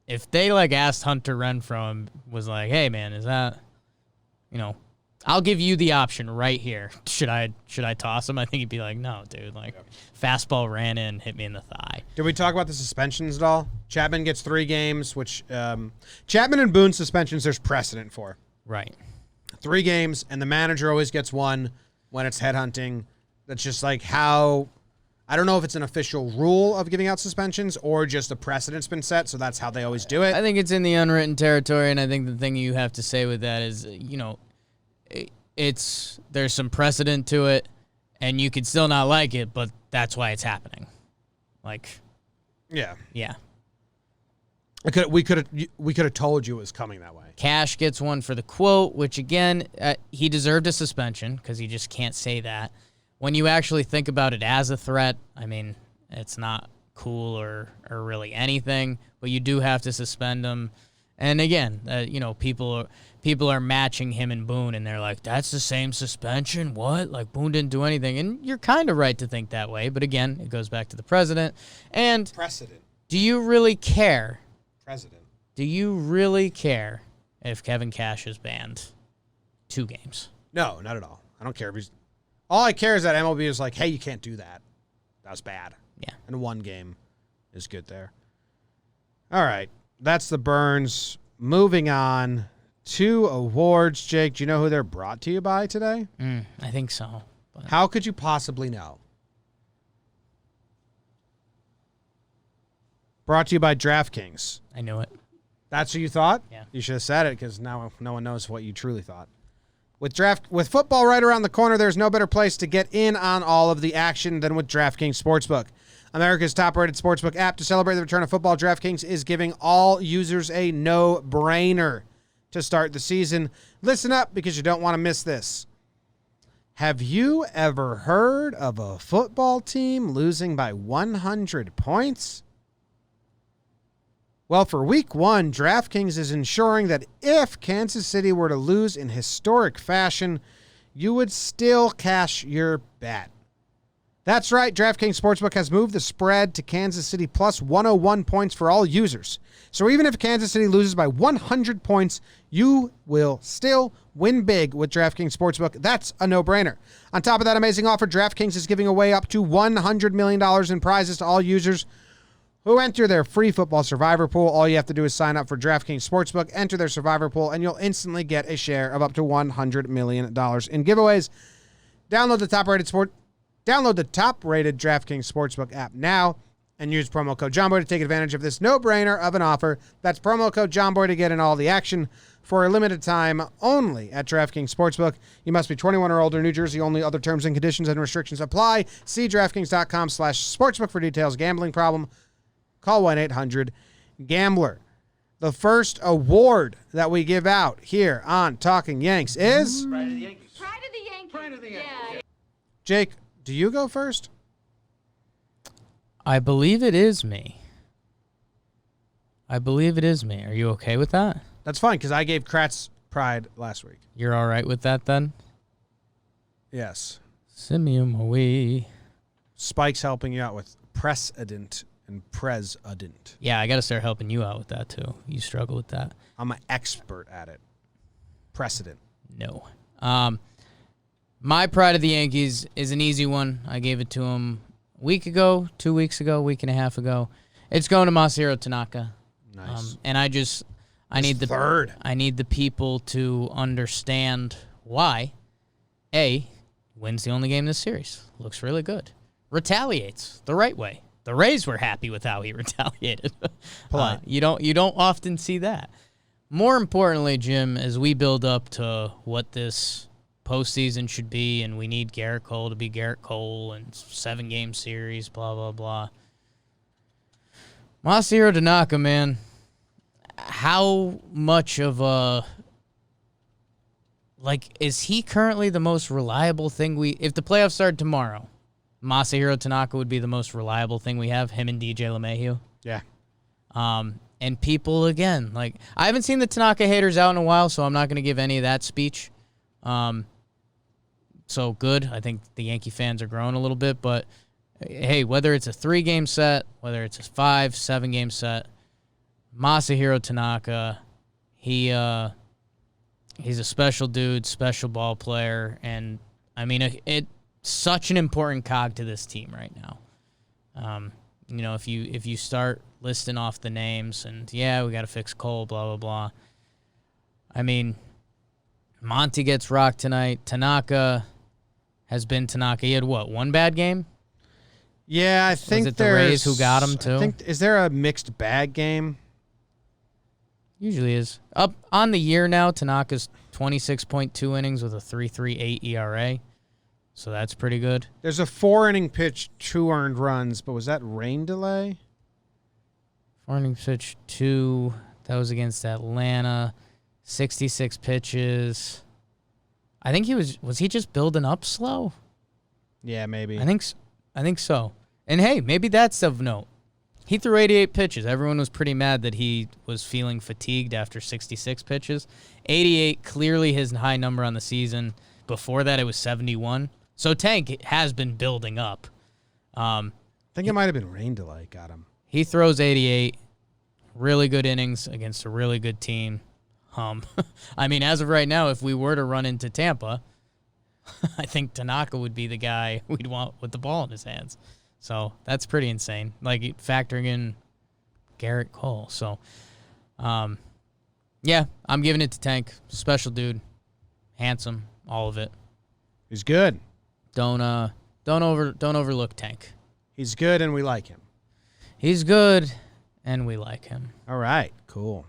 like asked Hunter Renfroe and was like, hey, man, is that, I'll give you the option right here. Should I toss him? I think he'd be like, no, dude. Like, fastball ran in, hit me in the thigh. Did we talk about the suspensions at all? Chapman gets 3 games, which Chapman and Boone suspensions there's precedent for. Right. 3 games, and the manager always gets 1 when it's headhunting. That's just like how I don't know if it's an official rule of giving out suspensions or just a precedent's been set, so that's how they always do it. I think it's in the unwritten territory, and I think the thing you have to say with that is, there's some precedent to it, and you could still not like it, but that's why it's happening. Like, yeah. We could have told you it was coming that way. Cash gets 1 for the quote, which again, he deserved a suspension because you just can't say that. When you actually think about it as a threat, I mean, it's not cool or really anything, but you do have to suspend him. And again, people are matching him and Boone, and they're like, that's the same suspension? What? Like, Boone didn't do anything. And you're kind of right to think that way, but again, it goes back to the president. And Precedent. Do you really care? President. Do you really care if Kevin Cash is banned 2 games? No, not at all. I don't care if he's... All I care is that MLB is like, hey, you can't do that. That was bad. Yeah. And 1 game is good there. All right. That's the Burns. Moving on to awards. Jake, do you know who they're brought to you by today? I think so. But How could you possibly know? Brought to you by DraftKings. I knew it. That's what you thought? Yeah. You should have said it because now no one knows what you truly thought. With football right around the corner, there's no better place to get in on all of the action than with DraftKings Sportsbook. America's top-rated sportsbook app. To celebrate the return of football, DraftKings is giving all users a no-brainer to start the season. Listen up because you don't want to miss this. Have you ever heard of a football team losing by 100 points? Well, for week 1, DraftKings is ensuring that if Kansas City were to lose in historic fashion, you would still cash your bet. That's right, DraftKings Sportsbook has moved the spread to Kansas City plus 101 points for all users. So even if Kansas City loses by 100 points, you will still win big with DraftKings Sportsbook. That's a no-brainer. On top of that amazing offer, DraftKings is giving away up to $100 million in prizes to all users who enter their free football survivor pool. All you have to do is sign up for DraftKings Sportsbook, enter their survivor pool, and you'll instantly get a share of up to $100 million in giveaways. Download the top-rated DraftKings Sportsbook app now and use promo code Jomboy to take advantage of this no-brainer of an offer. That's promo code Jomboy to get in all the action for a limited time only at DraftKings Sportsbook. You must be 21 or older. New Jersey only. Other terms and conditions and restrictions apply. See DraftKings.com/sportsbook for details. Gambling problem? Call 1-800-GAMBLER. The first award that we give out here on Talking Yanks is... Pride of the Yankees. Yeah. Jake, do you go first? I believe it is me. Are you okay with that? That's fine, because I gave Kratz Pride last week. You're all right with that then? Yes. Simeon Maui. Spike's helping you out with precedent and president. Yeah, I got to start helping you out with that too. You struggle with that. I'm an expert at it. Precedent. No. My pride of the Yankees is an easy one. I gave it to him a week ago, 2 weeks ago, week and a half ago. It's going to Masahiro Tanaka. Nice. And I need the people to understand why. A, wins the only game in this series. Looks really good. Retaliates the right way. The Rays were happy with how he retaliated. You don't often see that. More importantly, Jim, as we build up to what this postseason should be, and we need Garrett Cole to be Garrett Cole, and 7-game series, blah, blah, blah. Masahiro Tanaka, man, how much of a... is he currently the most reliable thing if the playoffs started tomorrow, Masahiro Tanaka would be the most reliable thing we have, him and DJ LeMahieu. Yeah. And people, again, like, I haven't seen the Tanaka haters out in a while, so I'm not going to give any of that speech. So good. I think the Yankee fans are growing a little bit, but hey, whether it's a 3-game set, whether it's a 5, 7-game set, Masahiro Tanaka, he's a special dude, special ball player, and I mean, it's such an important cog to this team right now. If you start listing off the names and we got to fix Cole, blah blah blah. I mean, Monty gets rocked tonight. Tanaka has been Tanaka. He had one bad game? Yeah, I think was it the Rays who got him too? Is there a mixed bag game? Usually is. Up on the year now, Tanaka's 26.2 innings with a 3.38 ERA. So that's pretty good. There's a 4-inning pitch, 2 earned runs, but was that rain delay? 4-inning pitch, 2. That was against Atlanta. 66 pitches. I think was he just building up slow? Yeah, maybe. I think so. And hey, maybe that's of note. He threw 88 pitches. Everyone was pretty mad that he was feeling fatigued after 66 pitches. 88, clearly his high number on the season. Before that, it was 71. So Tank has been building up. I think it might have been rain delay got him. He throws 88. Really good innings against a really good team. I mean, as of right now, if we were to run into Tampa, I think Tanaka would be the guy we'd want with the ball in his hands. So that's pretty insane. Like factoring in Garrett Cole. So, I'm giving it to Tank. Special dude, handsome, all of it. He's good. Don't overlook Tank. He's good, and we like him. He's good, and we like him. All right, cool.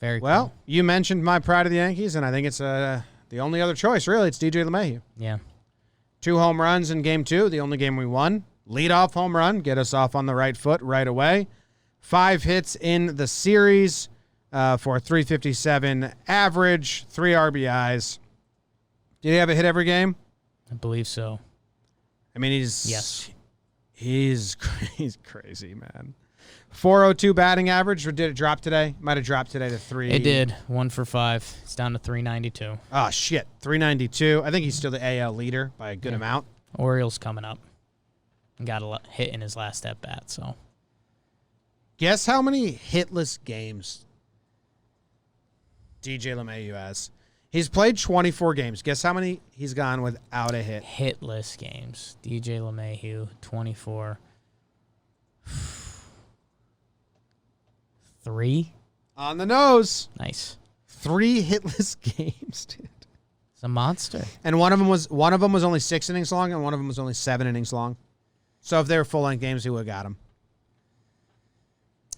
Very well. cool. You mentioned my pride of the Yankees, and I think it's the only other choice. Really, it's DJ LeMahieu. Yeah. 2 home runs in Game 2, the only game we won. Leadoff home run, get us off on the right foot right away. 5 hits in the series for a 357 average, 3 RBIs. Did he have a hit every game? I believe so. I mean, Yes. He's crazy, man. 402 batting average, or did it drop today? Might have dropped today to 3. It did. 1 for 5. It's down to 392. Oh, shit. 392. I think he's still the AL leader by a good amount. Orioles coming up. Got a hit in his last at-bat, so. Guess how many hitless games DJ LeMahieu has? He's played 24 games. Guess how many he's gone without a hit? Hitless games. DJ LeMahieu, 24. 3? On the nose. Nice. 3 hitless games, dude. It's a monster. And one of them was only 6 innings long, and one of them was only 7 innings long. So if they were full-length games, he would have got him.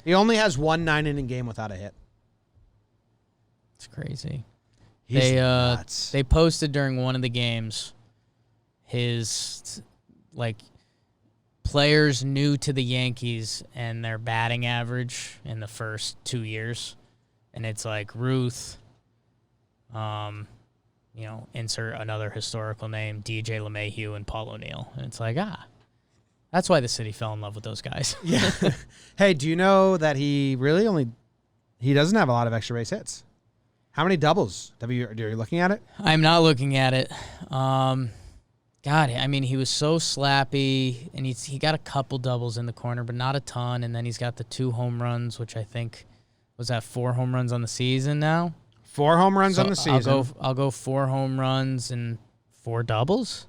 He only has 1 9-inning game without a hit. It's crazy. He's nuts. They posted during one of the games his players new to the Yankees and their batting average in the first 2 years. And it's like Ruth, insert another historical name, DJ LeMahieu and Paul O'Neill. And it's like, that's why the city fell in love with those guys. Yeah. Hey, do you know that he doesn't have a lot of extra base hits? How many doubles? Are you looking at it? I'm not looking at it. God, I mean, he was so slappy, and he got a couple doubles in the corner, but not a ton. And then he's got the 2 home runs, which I think was that 4 home runs on the season now. 4 home runs on the season. I'll go 4 home runs and 4 doubles.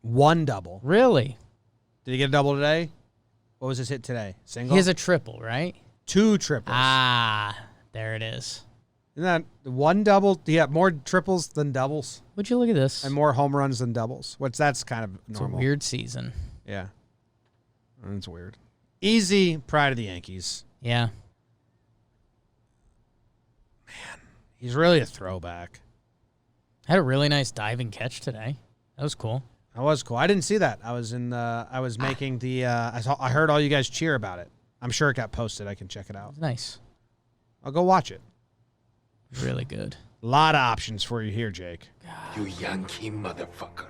1 double. Really? Did he get a double today? What was his hit today? Single? He has a triple, right? 2 triples. There it is. Isn't that 1 double? Do you have more triples than doubles? Would you look at this? And more home runs than doubles? That's kind of normal. It's a weird season. Yeah. It's weird. Easy pride of the Yankees. Yeah. Man, he's really a throwback. Had a really nice diving catch today. That was cool. That was cool. I didn't see that. I was making the. I heard all you guys cheer about it. I'm sure it got posted. I can check it out. Nice. I'll go watch it. Really good. A lot of options for you here, Jake. You Yankee motherfucker.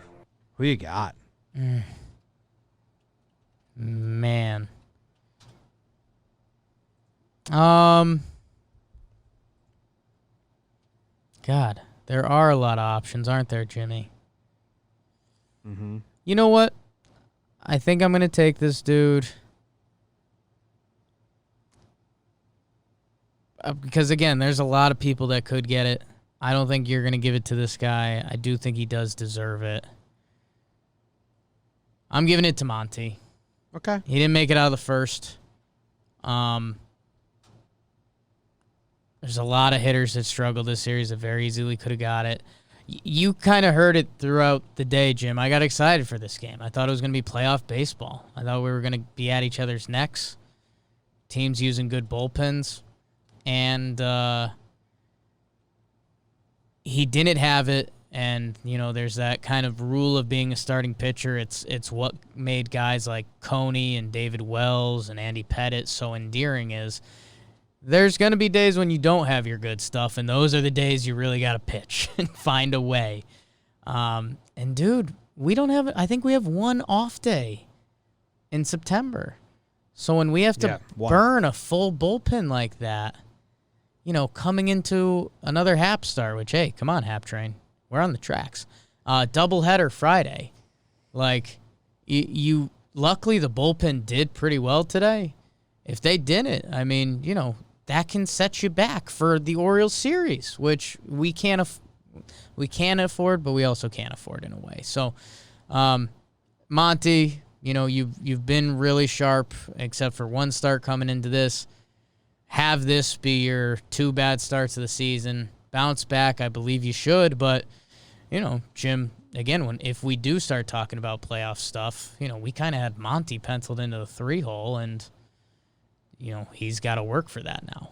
Who you got? Man. God, there are a lot of options, aren't there, Jimmy? Mm-hmm. You know what? I think I'm going to take this dude. Because, again, there's a lot of people that could get it. I don't think you're going to give it to this guy. I do think he does deserve it. I'm giving it to Monty. Okay. He didn't make it out of the first. There's a lot of hitters that struggled this series that very easily could have got it. You kind of heard it throughout the day, Jim. I got excited for this game. I thought it was going to be playoff baseball. I thought we were going to be at each other's necks. Teams using good bullpens. And he didn't have it. And, you know, there's that kind of rule of being a starting pitcher. It's what made guys like Coney and David Wells and Andy Pettitte so endearing is there's going to be days when you don't have your good stuff, and those are the days you really got to pitch and find a way. And, dude, we don't have – I think we have one off day in September. So when we have to burn a full bullpen like that, you know, coming into another Hap start, which, hey, come on, Hap train. We're on the tracks. Doubleheader Friday. Like, you luckily the bullpen did pretty well today. If they didn't, I mean, you know, that can set you back for the Orioles series, which we can't afford, but we also can't afford in a way. So, Monty, you know, you've been really sharp, except for one start coming into this. Have this be your 2 bad starts of the season. Bounce back, I believe you should, but, you know, Jim, again, if we do start talking about playoff stuff, you know, we kind of had Monty penciled into the 3-hole, and, you know, he's got to work for that now.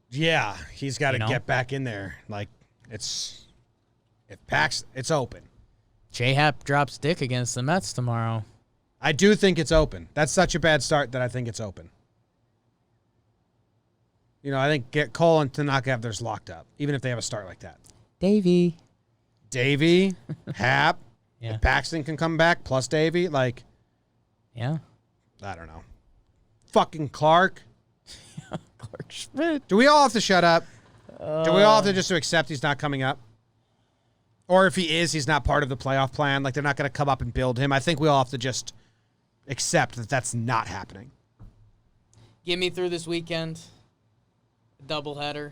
He's got to get back in there. Like, it's open. J-Hap drops dick against the Mets tomorrow. I do think it's open. That's such a bad start that I think it's open. You know, I think Cole and Tanaka have theirs locked up, even if they have a start like that. Davey, Hap, yeah. if Paxton can come back, plus Davey, like, yeah. I don't know. Fucking Clark. Clark Schmidt. Do we all have to shut up? Do we all have to just accept he's not coming up? Or if he is, he's not part of the playoff plan. Like, they're not going to come up and build him. I think we all have to just accept that that's not happening. Get me through this weekend. Doubleheader.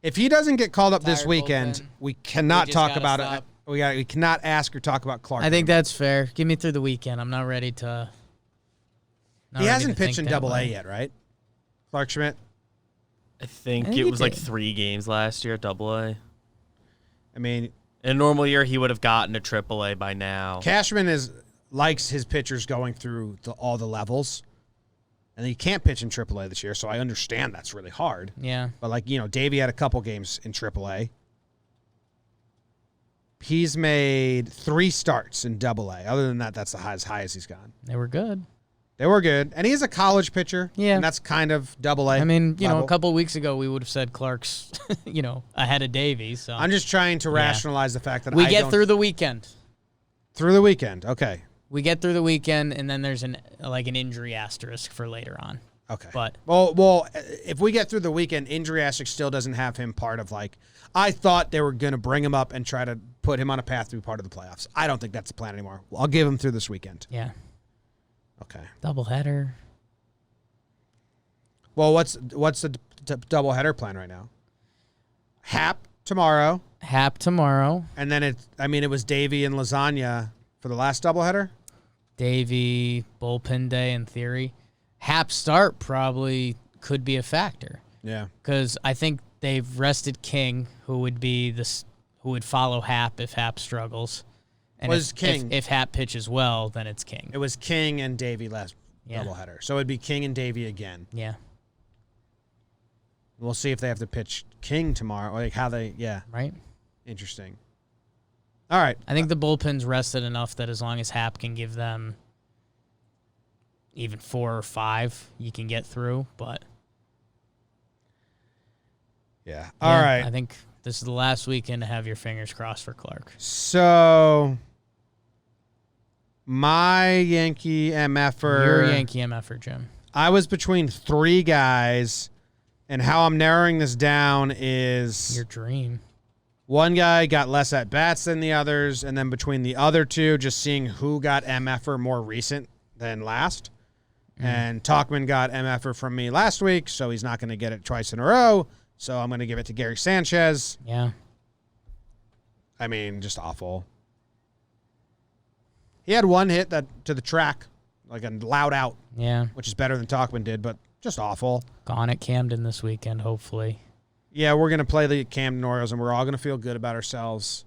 If he doesn't get called up this Tired weekend, bullpen. we cannot We just talk gotta about stop. it. We cannot ask or talk about Clark. I think that's fair. Get me through the weekend. I'm not ready to. He hasn't pitched in Double-A yet, right? Clark Schmidt. I think he it was like did. 3 games last year at Double-A. I mean, In a normal year, he would have gotten to Triple-A by now. Cashman likes his pitchers going through all the levels, and he can't pitch in AAA this year, so I understand that's really hard. Yeah. But, like, you know, Davey had a couple games in AAA. He's made 3 starts in AA. Other than that, that's as high as he's gone. They were good. They were good. And he's a college pitcher. Yeah. And that's kind of AA. I mean, you know, level. a couple of weeks ago we would have said Clark's, you know, ahead of Davey. So I'm just trying to rationalize the fact that we I get don't- through the weekend. Through the weekend. Okay. We get through the weekend, and then there's an injury asterisk for later on. Okay. But well, if we get through the weekend, injury asterisk still doesn't have him part of, like, I thought they were going to bring him up and try to put him on a path to be part of the playoffs. I don't think that's the plan anymore. I'll give him through this weekend. yeah, Okay. doubleheader. Well, what's the doubleheader plan right now? Hap tomorrow, Hap tomorrow. and then it was Davey and Lasagna for the last doubleheader. Davey bullpen day in theory. Hap start probably could be a factor Yeah. because I think they've rested King, who would be who would follow Hap if Hap struggles. And Was King- if Hap pitches well, then it's King. It was King and Davey last Yeah. doubleheader, so it'd be King and Davey again. Yeah, We'll see if they have to pitch King tomorrow. Like how they, yeah, right. interesting. All right. I think the bullpen's rested enough that as long as Hap can give them even 4 or 5, you can get through. But Yeah. All right. I think this is the last weekend to have your fingers crossed for Clark. So My Yankee MFer. Your Yankee MFer, Jim. I was between 3 guys, and how I'm narrowing this down is Your dream. one guy got less at bats than the others, and then between the other 2, just seeing who got MFer more recent than last. And Talkman got MFer from me last week, so he's not going to get it twice in a row. So I'm going to give it to Gary Sanchez. Yeah. I mean, just awful. He had 1 hit that to the track, like a loud out, Yeah. which is better than Talkman did, but just awful. Gone at Camden this weekend, hopefully. Yeah, we're going to play the Camden Orioles, and we're all going to feel good about ourselves.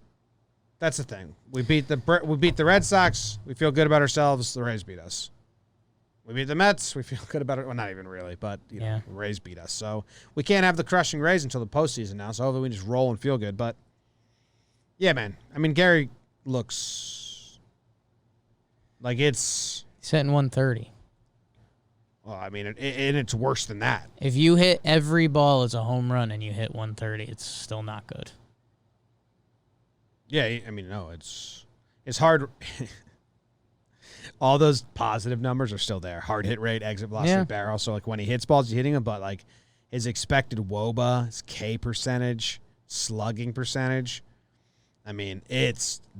That's the thing. We beat the Red Sox. We feel good about ourselves. The Rays beat us. We beat the Mets. We feel good about it. Well, not even really, but you know, the Rays beat us. So we can't have the crushing Rays until the postseason now. So hopefully we just roll and feel good. But yeah, man. I mean, Gary looks like He's hitting 130. Well, I mean, and it's worse than that. If you hit every ball as a home run and you hit 130, it's still not good. Yeah, I mean, no, it's hard. All those positive numbers are still there. Hard hit rate, exit velocity, barrel. So, like, when he hits balls, he's hitting them. But, like, his expected WOBA, his K percentage, slugging percentage, I mean,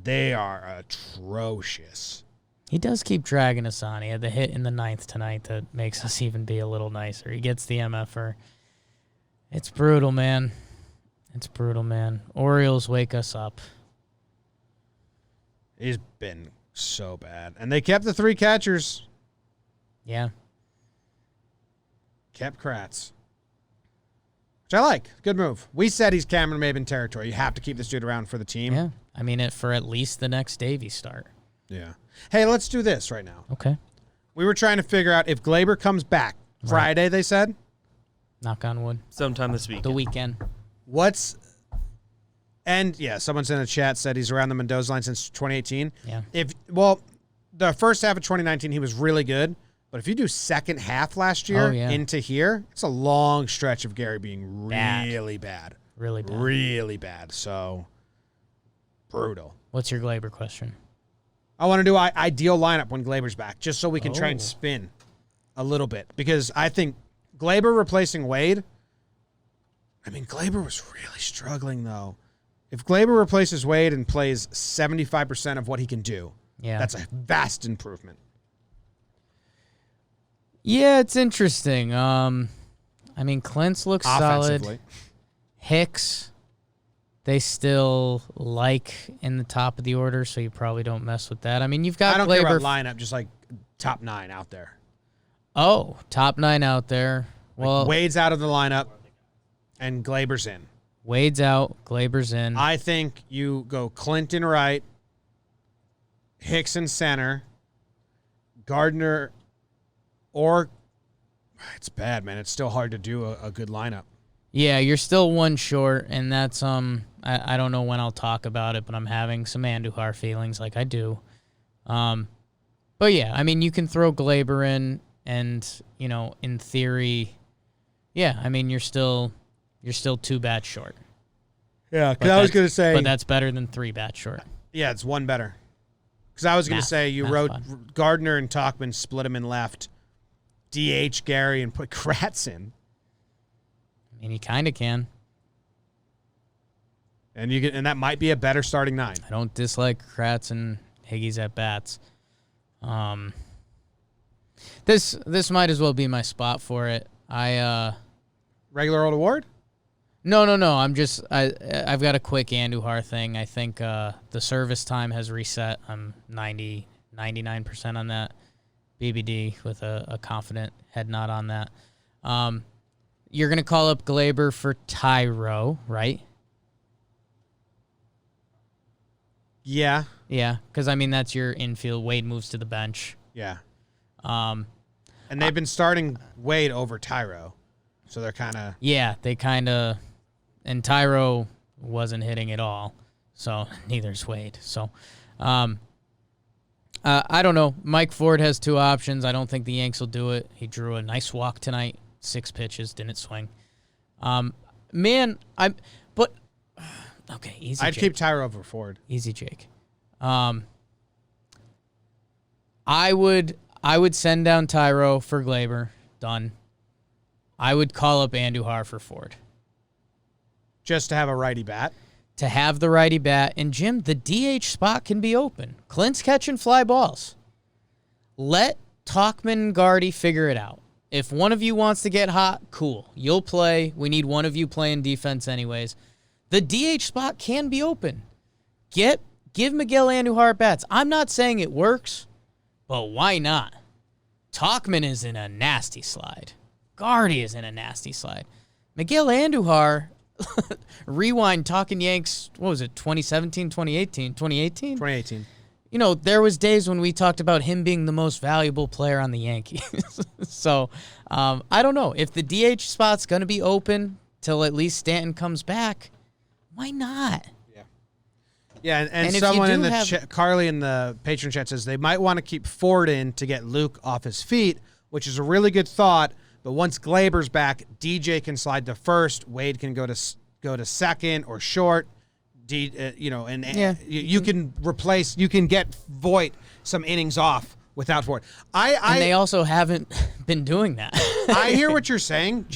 they are atrocious. He does keep dragging us on. He had the hit in the 9th tonight that makes us even be a little nicer. He gets the MFer. It's brutal, man. It's brutal, man. Orioles, wake us up. He's been so bad. And they kept the 3 catchers. Yeah. Kept Kratz. Which I like. Good move. We said he's Cameron Maben territory. You have to keep this dude around for the team. Yeah. I mean, for at least the next Davies start. Yeah. Hey, let's do this right now. Okay. We were trying to figure out if Glaber comes back. Friday, they said. Knock on wood. Sometime this week. The weekend. And yeah, someone's in the chat said he's around the Mendoza line since 2018. Yeah. The first half of 2019, he was really good. But if you do second half last year into here, it's a long stretch of Gary being really bad. Really bad. Really bad. So, brutal. What's your Glaber question? I want to do ideal lineup when Glaber's back, just so we can try and spin a little bit. Because I think Glaber replacing Wade, I mean, Glaber was really struggling, though. If Glaber replaces Wade and plays 75% of what he can do, that's a vast improvement. Yeah, it's interesting. I mean, Clint's looks solid. Hicks, they still like in the top of the order, so you probably don't mess with that. I mean, you've got I don't Glaber care about lineup, just like top 9 out there. Oh, top 9 out there. Well, like Wade's out of the lineup, and Glaber's in. Wade's out, Glaber's in. I think you go Clinton right, Hicks in center, Gardner, or it's bad, man. It's still hard to do a good lineup. Yeah, you're still 1 short, and that's I don't know when I'll talk about it, but I'm having some Andujar feelings like I do. But yeah, I mean, you can throw Glaber in, and you know, in theory, yeah, I mean, you're still 2 bats short. Yeah, because I was going to say, but that's better than 3 bats short. Yeah, it's 1 better. Because I was going to say you wrote Gardner and Talkman, split him in left, DH Gary, and put Kratz in. I mean, he kind of can. And that might be a better starting 9. I don't dislike Kratz and Higgy's at bats. This might as well be my spot for it. Regular old award? No. I've got a quick Andujar thing. I think the service time has reset. I'm 99% on that. BBD with a confident head nod on that. You're going to call up Glaber for Tyro, right? Yeah. Yeah, because, I mean, that's your infield. Wade moves to the bench. Yeah. And they've been starting Wade over Tyro. So they're kind of... Yeah, they kind of... And Tyro wasn't hitting at all. So neither's Wade. So I don't know. Mike Ford has 2 options. I don't think the Yanks will do it. He drew a nice walk tonight. 6 pitches, didn't swing. Okay, easy. I'd keep Tyro over Ford. Easy, Jake. I would send down Tyro for Glaber. Done. I would call up Andujar for Ford. Just to have a righty bat. To have the righty bat. And, Jim, the DH spot can be open. Clint's catching fly balls. Let Talkman and Gardy figure it out. If one of you wants to get hot, cool. You'll play. We need one of you playing defense anyways. The DH spot can be open. Give Miguel Andujar bats. I'm not saying it works, but why not? Talkman is in a nasty slide. Gardy is in a nasty slide. Miguel Andujar... Rewind, Talkin Yanks, what was it, 2017, 2018? 2018? 2018. You know, there was days when we talked about him being the most valuable player on the Yankees. So, I don't know. If the DH spot's going to be open till at least Stanton comes back, why not? Yeah, and someone in the Carly in the patron chat says they might want to keep Ford in to get Luke off his feet, which is a really good thought. But once Glaber's back, DJ can slide to first. Wade can go to second or short. You can replace. You can get Voit some innings off without Ford. And they also haven't been doing that. I hear what you're saying.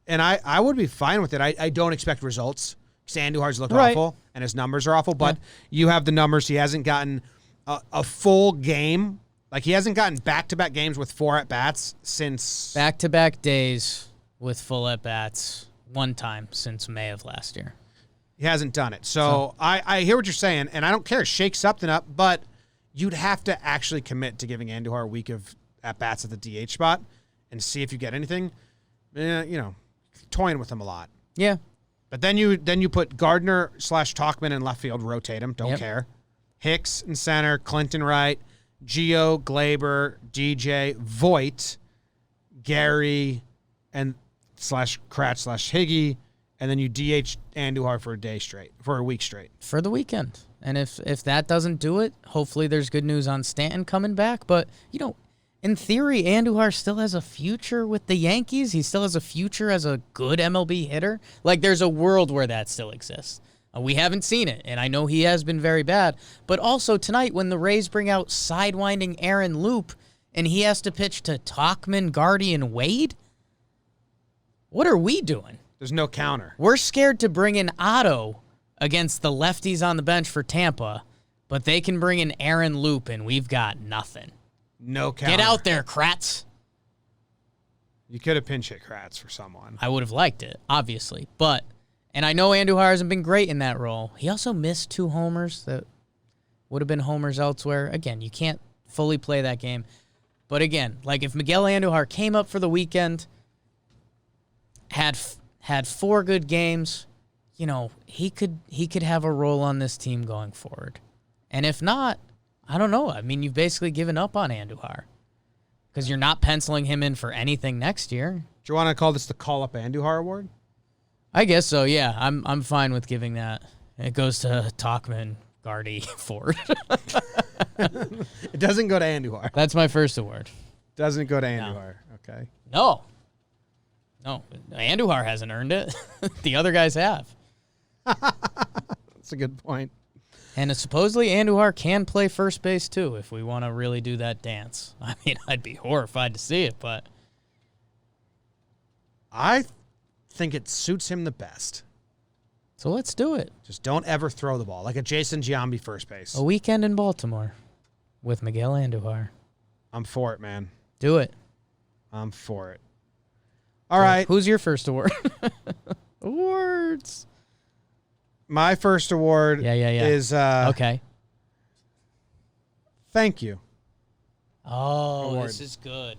And I would be fine with it. I don't expect results. Andujar's look awful and his numbers are awful. But you have the numbers. He hasn't gotten a full game. Like, he hasn't gotten back-to-back games with 4 at-bats since... Back-to-back days with full at-bats one time since May of last year. He hasn't done it. So I hear what you're saying, and I don't care. Shake something up, but you'd have to actually commit to giving Andujar a week of at-bats at the DH spot and see if you get anything. Toying with him a lot. Yeah. But then you put Gardner/Talkman in left field, rotate him, don't care. Hicks in center, Clinton right, Gio, Glaber, DJ, Voit, Gary, and /Kratz/Higgy, and then you DH Andujar for a week straight. For the weekend. And if that doesn't do it, hopefully there's good news on Stanton coming back. But, in theory, Andujar still has a future with the Yankees. He still has a future as a good MLB hitter. Like, there's a world where that still exists. We haven't seen it, and I know he has been very bad. But also tonight, when the Rays bring out sidewinding Aaron Loop, and he has to pitch to Talkman, Gardy, and Wade, what are we doing? There's no counter. We're scared to bring in Otto against the lefties on the bench for Tampa, but they can bring in Aaron Loop, and we've got nothing. No counter. Get out there, Kratz. You could have pinch hit Kratz for someone. I would have liked it, obviously, but... And I know Andujar hasn't been great in that role. He also missed 2 homers that would have been homers elsewhere. Again, you can't fully play that game. But again, like if Miguel Andujar came up for the weekend, had 4 good games, he could have a role on this team going forward. And if not, I don't know. I mean, you've basically given up on Andujar because you're not penciling him in for anything next year. Do you want to call this the Call Up Andujar Award? I guess so, yeah. I'm fine with giving that. It goes to Talkman, Gardy, Ford. It doesn't go to Andujar. That's my first award. Doesn't go to Andujar. No. Okay. No, Andujar hasn't earned it. The other guys have. That's a good point. And supposedly Andujar can play first base, too, if we want to really do that dance. I mean, I'd be horrified to see it, but... I think it suits him the best. So let's do it. Just don't ever throw the ball. Like a Jason Giambi first base. A weekend in Baltimore with Miguel Andujar. I'm for it, man. Do it. I'm for it. All right. Who's your first award? Awards. My first award is... okay. Thank you. Oh, award. This is good.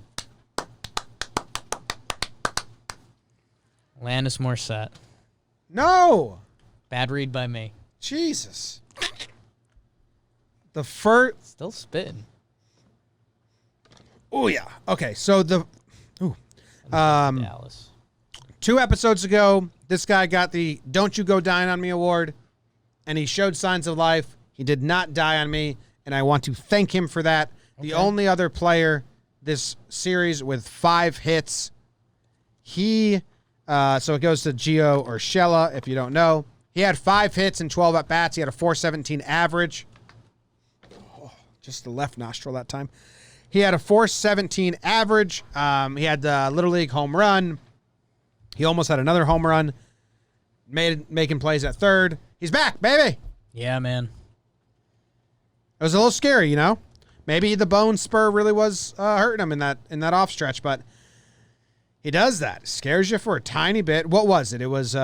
Landis Morissette. No. Bad read by me. Jesus. The first... Still spitting. Oh, yeah. Okay, so Dallas. 2 episodes ago, this guy got the Don't You Go Dying on Me award, and he showed signs of life. He did not die on me, and I want to thank him for that. Okay. The only other player this series with 5 hits, so it goes to Gio Urshela, if you don't know. He had 5 hits and 12 at-bats. He had a .417 average. Oh, just the left nostril that time. He had a 417 average. He had the Little League home run. He almost had another home run. Making plays at third. He's back, baby. Yeah, man. It was a little scary, you know. Maybe the bone spur really was hurting him in that off stretch, but he does that. Scares you for a tiny bit. What was it? It was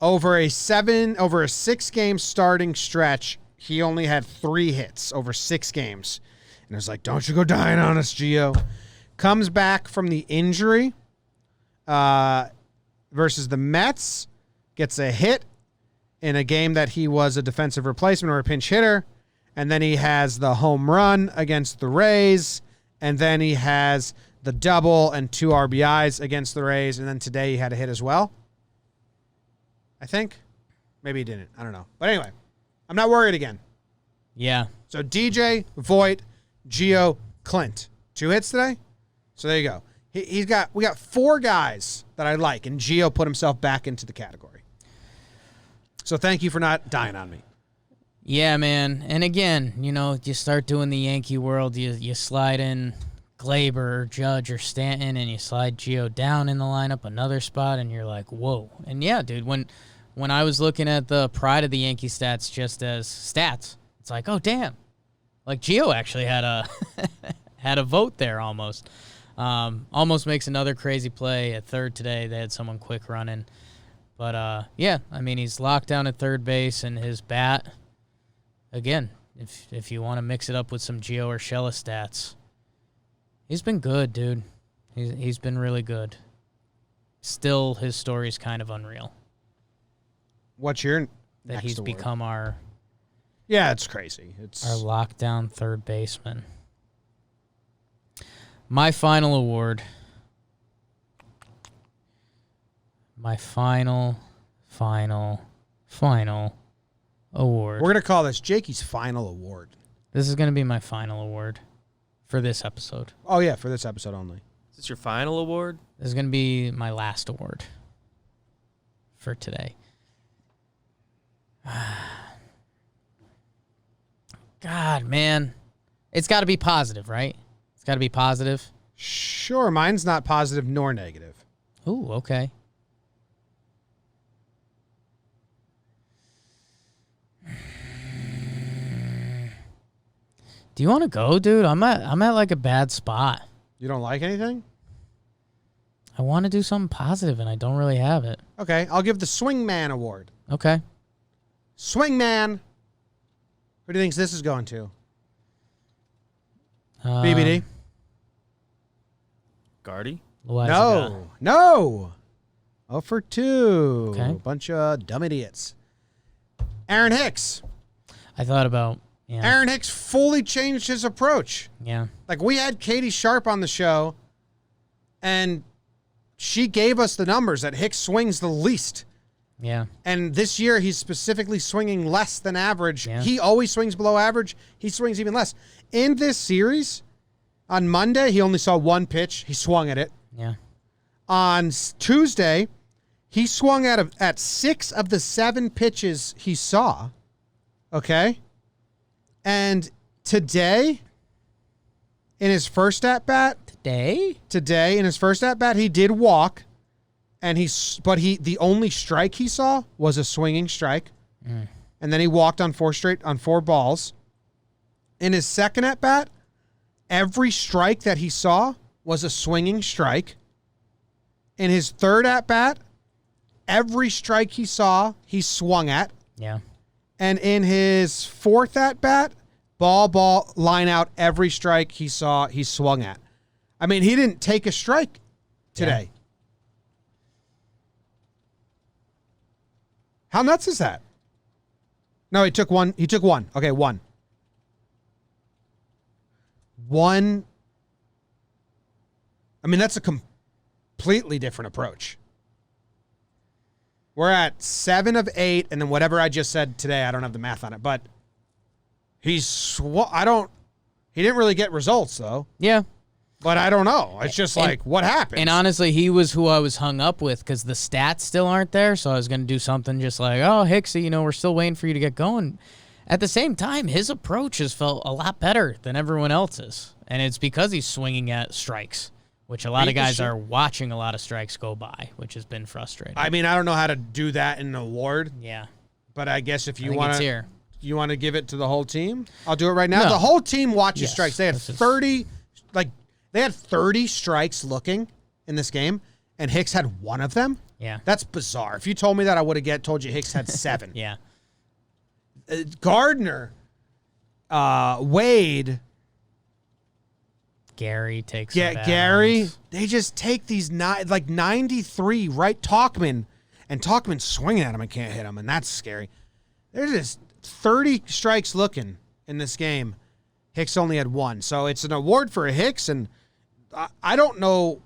over a 6-game starting stretch. He only had 3 hits over 6 games, and it was like, don't you go dying on us, Gio. Comes back from the injury versus the Mets, gets a hit in a game that he was a defensive replacement or a pinch hitter, and then he has the home run against the Rays, and then he has the double and 2 RBIs against the Rays, and then today he had a hit as well. I think. Maybe he didn't. I don't know. But anyway, I'm not worried again. Yeah. So DJ, Voit, Gio, Clint. 2 hits today? So there you go. We got 4 guys that I like, and Gio put himself back into the category. So thank you for not dying on me. Yeah, man. And again, you know, you start doing the Yankee world, you slide in Glaber or Judge or Stanton, and you slide Gio down in the lineup another spot, and you're like, whoa. And yeah, dude, when I was looking at the pride of the Yankee stats just as stats, it's like, oh, damn. Like, Gio actually had a vote there almost. Almost makes another crazy play at third today. They had someone quick running. But, yeah, I mean, he's locked down at third base, and his bat, again, if you want to mix it up with some Gio Urshela stats, he's been good, dude. He's been really good. Still, his story's kind of unreal. What's your That next he's award? become our Yeah, it's crazy. It's our lockdown third baseman. My final award. My final award. We're going to call this Jakey's final award. This is going to be my final award for this episode. Oh, yeah, for this episode only. Is this your final award? This is going to be my last award for today. God, man. It's got to be positive, right? It's got to be positive. Sure, mine's not positive nor negative. Ooh, okay. Do you want to go, dude? I'm at like a bad spot. You don't like anything? I want to do something positive, and I don't really have it. Okay, I'll give the Swingman Award. Okay. Swingman. Who do you think this is going to? BBD? Guardy? Loaizaga. No. 0 for 2. Okay. Bunch of dumb idiots. Aaron Hicks. I thought about, yeah. Aaron Hicks fully changed his approach. Yeah. Like, we had Katie Sharp on the show, and she gave us the numbers that Hicks swings the least. Yeah. And this year, he's specifically swinging less than average. Yeah. He always swings below average. He swings even less. In this series, on Monday, he only saw 1 pitch. He swung at it. Yeah. On Tuesday, he swung at 6 of the 7 pitches he saw. Okay? And today, in his first at-bat, in his first at-bat, he did walk. But the only strike he saw was a swinging strike. And then he walked on 4 balls. In his second at bat, every strike that he saw was a swinging strike. In his third at bat, every strike he saw, he swung at. Yeah. And in his fourth at bat, ball, line out, every strike he saw, he swung at. I mean, he didn't take a strike today. Yeah. How nuts is that? No, he took one. Okay, one. One. I mean, that's a completely different approach. We're at 7 of 8, and then whatever I just said today, I don't have the math on it, but he didn't really get results though. Yeah. But I don't know. It's just like, what happened? And honestly, he was who I was hung up with because the stats still aren't there. So I was going to do something just like, oh, Hicksy, we're still waiting for you to get going. At the same time, his approach has felt a lot better than everyone else's. And it's because he's swinging at strikes, which a lot of guys are watching a lot of strikes go by, which has been frustrating. I mean, I don't know how to do that in an award. Yeah. But I guess if you want to give it to the whole team, I'll do it right now. No. The whole team watches strikes. They had This is- 30, they had 30 strikes looking in this game, and Hicks had one of them. Yeah. That's bizarre. If you told me that, I would have told you Hicks had 7. Yeah. Gardner, Wade, Gary takes Gary. They just take these 93 right. Talkman swinging at him and can't hit him, and that's scary. There's just 30 strikes looking in this game. Hicks only had 1, so it's an award for Hicks, and I don't know.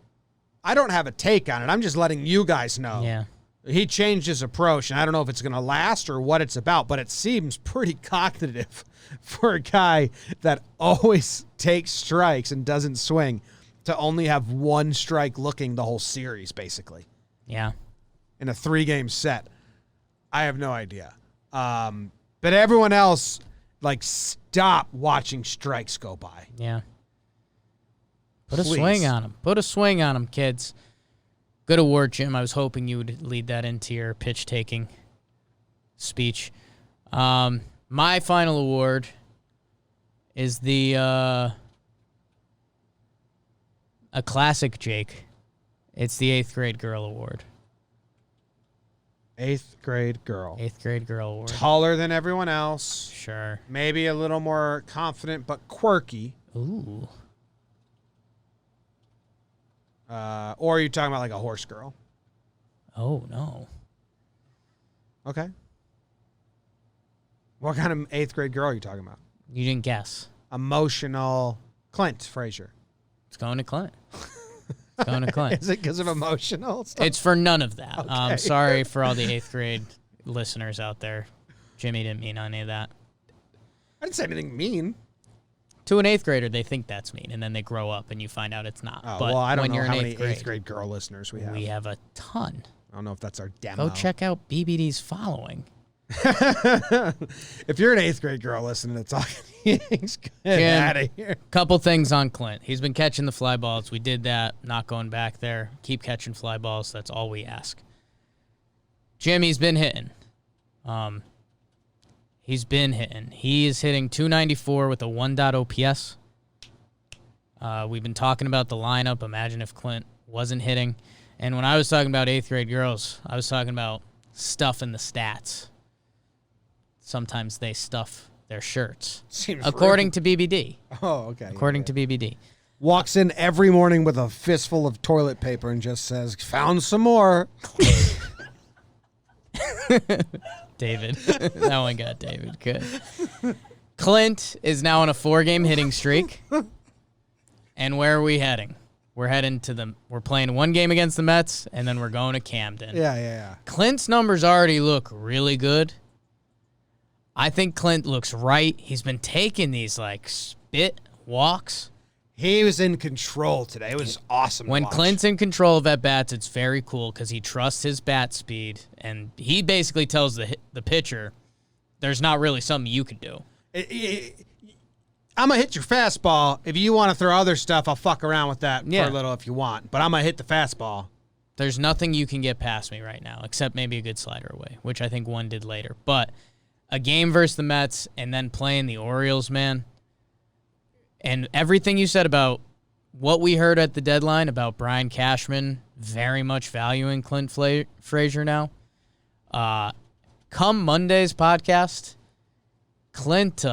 I don't have a take on it. I'm just letting you guys know. Yeah. He changed his approach, and I don't know if it's going to last or what it's about, but it seems pretty cognitive for a guy that always takes strikes and doesn't swing to only have 1 strike looking the whole series, basically, Yeah. in a 3-game set. I have no idea. But everyone else, stop watching strikes go by. Yeah. Put a Please. swing on him. Put a swing on him, kids. Good award, Jim. I was hoping you would lead that into your pitch-taking speech. My final award is a classic Jake. It's the 8th grade girl award. 8th grade girl. 8th grade girl award. Taller than everyone else. Sure. Maybe a little more confident, but quirky. Ooh. Or are you talking about a horse girl? Oh, no. Okay. What kind of 8th grade girl are you talking about? You didn't guess. Emotional Clint Frazier. It's going to Clint. It's going to Clint. Is it because of emotional stuff? It's for none of that. Okay. Sorry for all the 8th grade listeners out there. Jimmy didn't mean any of that. I didn't say anything mean. To an 8th grader, they think that's mean, and then they grow up and you find out it's not. Oh, but well, I don't when know you're how in many 8th 8th grade girl listeners we have. We have a ton. I don't know if that's our demo. Go check out BBD's following. If you're an 8th grade girl listening to Talkin' Yanks, get out of here. Couple things on Clint. He's been catching the fly balls. We did that. Not going back there. Keep catching fly balls. That's all we ask. Jimmy's been hitting. He's been hitting. He is hitting 294 with a 1.0 OPS. We've been talking about the lineup. Imagine if Clint wasn't hitting. And when I was talking about 8th grade girls, I was talking about stuff in the stats. Sometimes they stuff their shirts. Seems according to BBD. Oh, okay. According to BBD. Walks in every morning with a fistful of toilet paper and just says, "Found some more." David. That one got David. Good. Clint is now on a 4-game hitting streak. And where are we heading? We're playing 1 game against the Mets, and then we're going to Camden. Yeah. Clint's numbers already look really good. I think Clint looks right. He's been taking these spit walks. He was in control today. It was awesome. When to watch. Clint's in control of at-bats, it's very cool because he trusts his bat speed, and he basically tells the pitcher, there's not really something you can do. I'm going to hit your fastball. If you want to throw other stuff, I'll fuck around with that Yeah. for a little if you want. But I'm going to hit the fastball. There's nothing you can get past me right now, except maybe a good slider away, which I think one did later. But a game versus the Mets and then playing the Orioles, man, and everything you said about what we heard at the deadline about Brian Cashman very much valuing Clint Frazier now. Come Monday's podcast, Clint's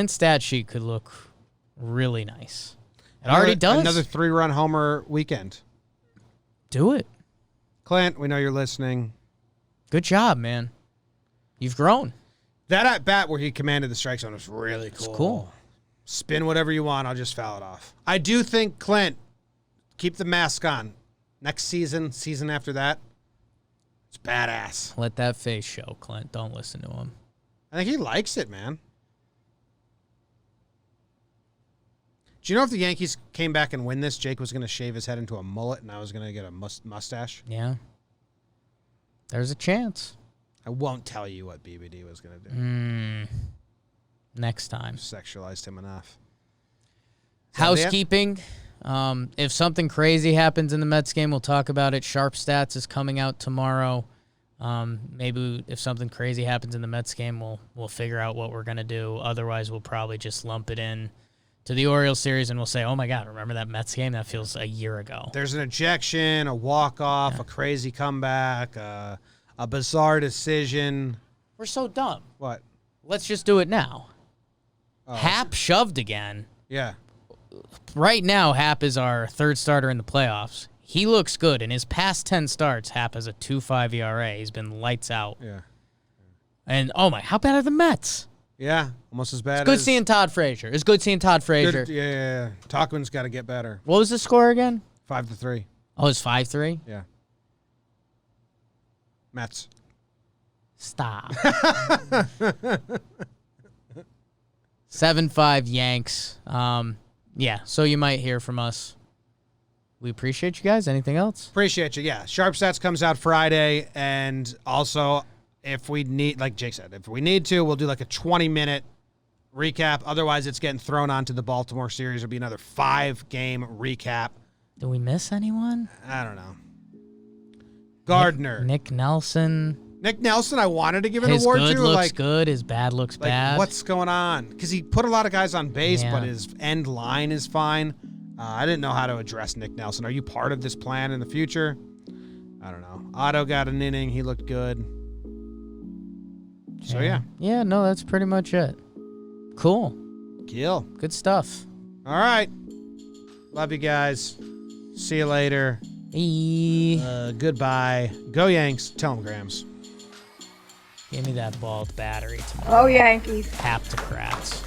stat sheet could look really nice. It already does. Another 3-run homer weekend. Do it. Clint, we know you're listening. Good job, man. You've grown. That at bat where he commanded the strike zone was really cool. It's cool. Spin whatever you want. I'll just foul it off. I do think, Clint, keep the mask on. Next season after that, it's badass. Let that face show, Clint. Don't listen to him. I think he likes it, man. Do you know if the Yankees came back and win this, Jake was going to shave his head into a mullet and I was going to get a mustache? Yeah. There's a chance. I won't tell you what BBD was going to do. Next time. Sexualized him enough. Housekeeping. If something crazy happens in the Mets game, we'll talk about it. Sharp Stats is coming out tomorrow. Maybe if something crazy happens in the Mets game, we'll figure out what we're going to do. Otherwise, we'll probably just lump it in to the Orioles series, and we'll say, oh, my God, remember that Mets game? That feels a year ago. There's an ejection, a walk-off, a crazy comeback, a bizarre decision. We're so dumb. What? Let's just do it now. Hap shoved again. Yeah. Right now, Hap is our third starter in the playoffs. He looks good. In his past 10 starts, Hap has a 2.5 ERA. He's been lights out. Yeah. And, oh, my, how bad are the Mets? Yeah, almost as bad It's good as... seeing Todd Frazier. It's good seeing Todd Frazier. Yeah. Talkin's got to get better. What was the score again? 5-3. Oh, it's 5-3? Yeah. Mets. Stop. 7-5 Yanks. Yeah, so you might hear from us. We appreciate you guys. Anything else? Appreciate you, yeah. Sharp Stats comes out Friday, and also, if we need, like Jake said, if we need to, we'll do like a 20-minute recap. Otherwise, it's getting thrown onto the Baltimore series. It'll be another 5-game recap. Did we miss anyone? I don't know. Gardner. Nick Nelson. Nick Nelson, I wanted to give an His award good to. looks like, good. His bad looks like, bad. what's going on? Because he put a lot of guys on base, Yeah. but his end line is fine. I didn't know how to address Nick Nelson. Are you part of this plan in the future? I don't know. Otto got an inning. He looked good. So, yeah. Yeah, no, that's pretty much it. Cool. Kill. Good stuff. All right. Love you guys. See you later. Hey. Goodbye. Go Yanks. Tell them Grams. Give me that bald battery tomorrow. Oh, Yankees. Haptocrats.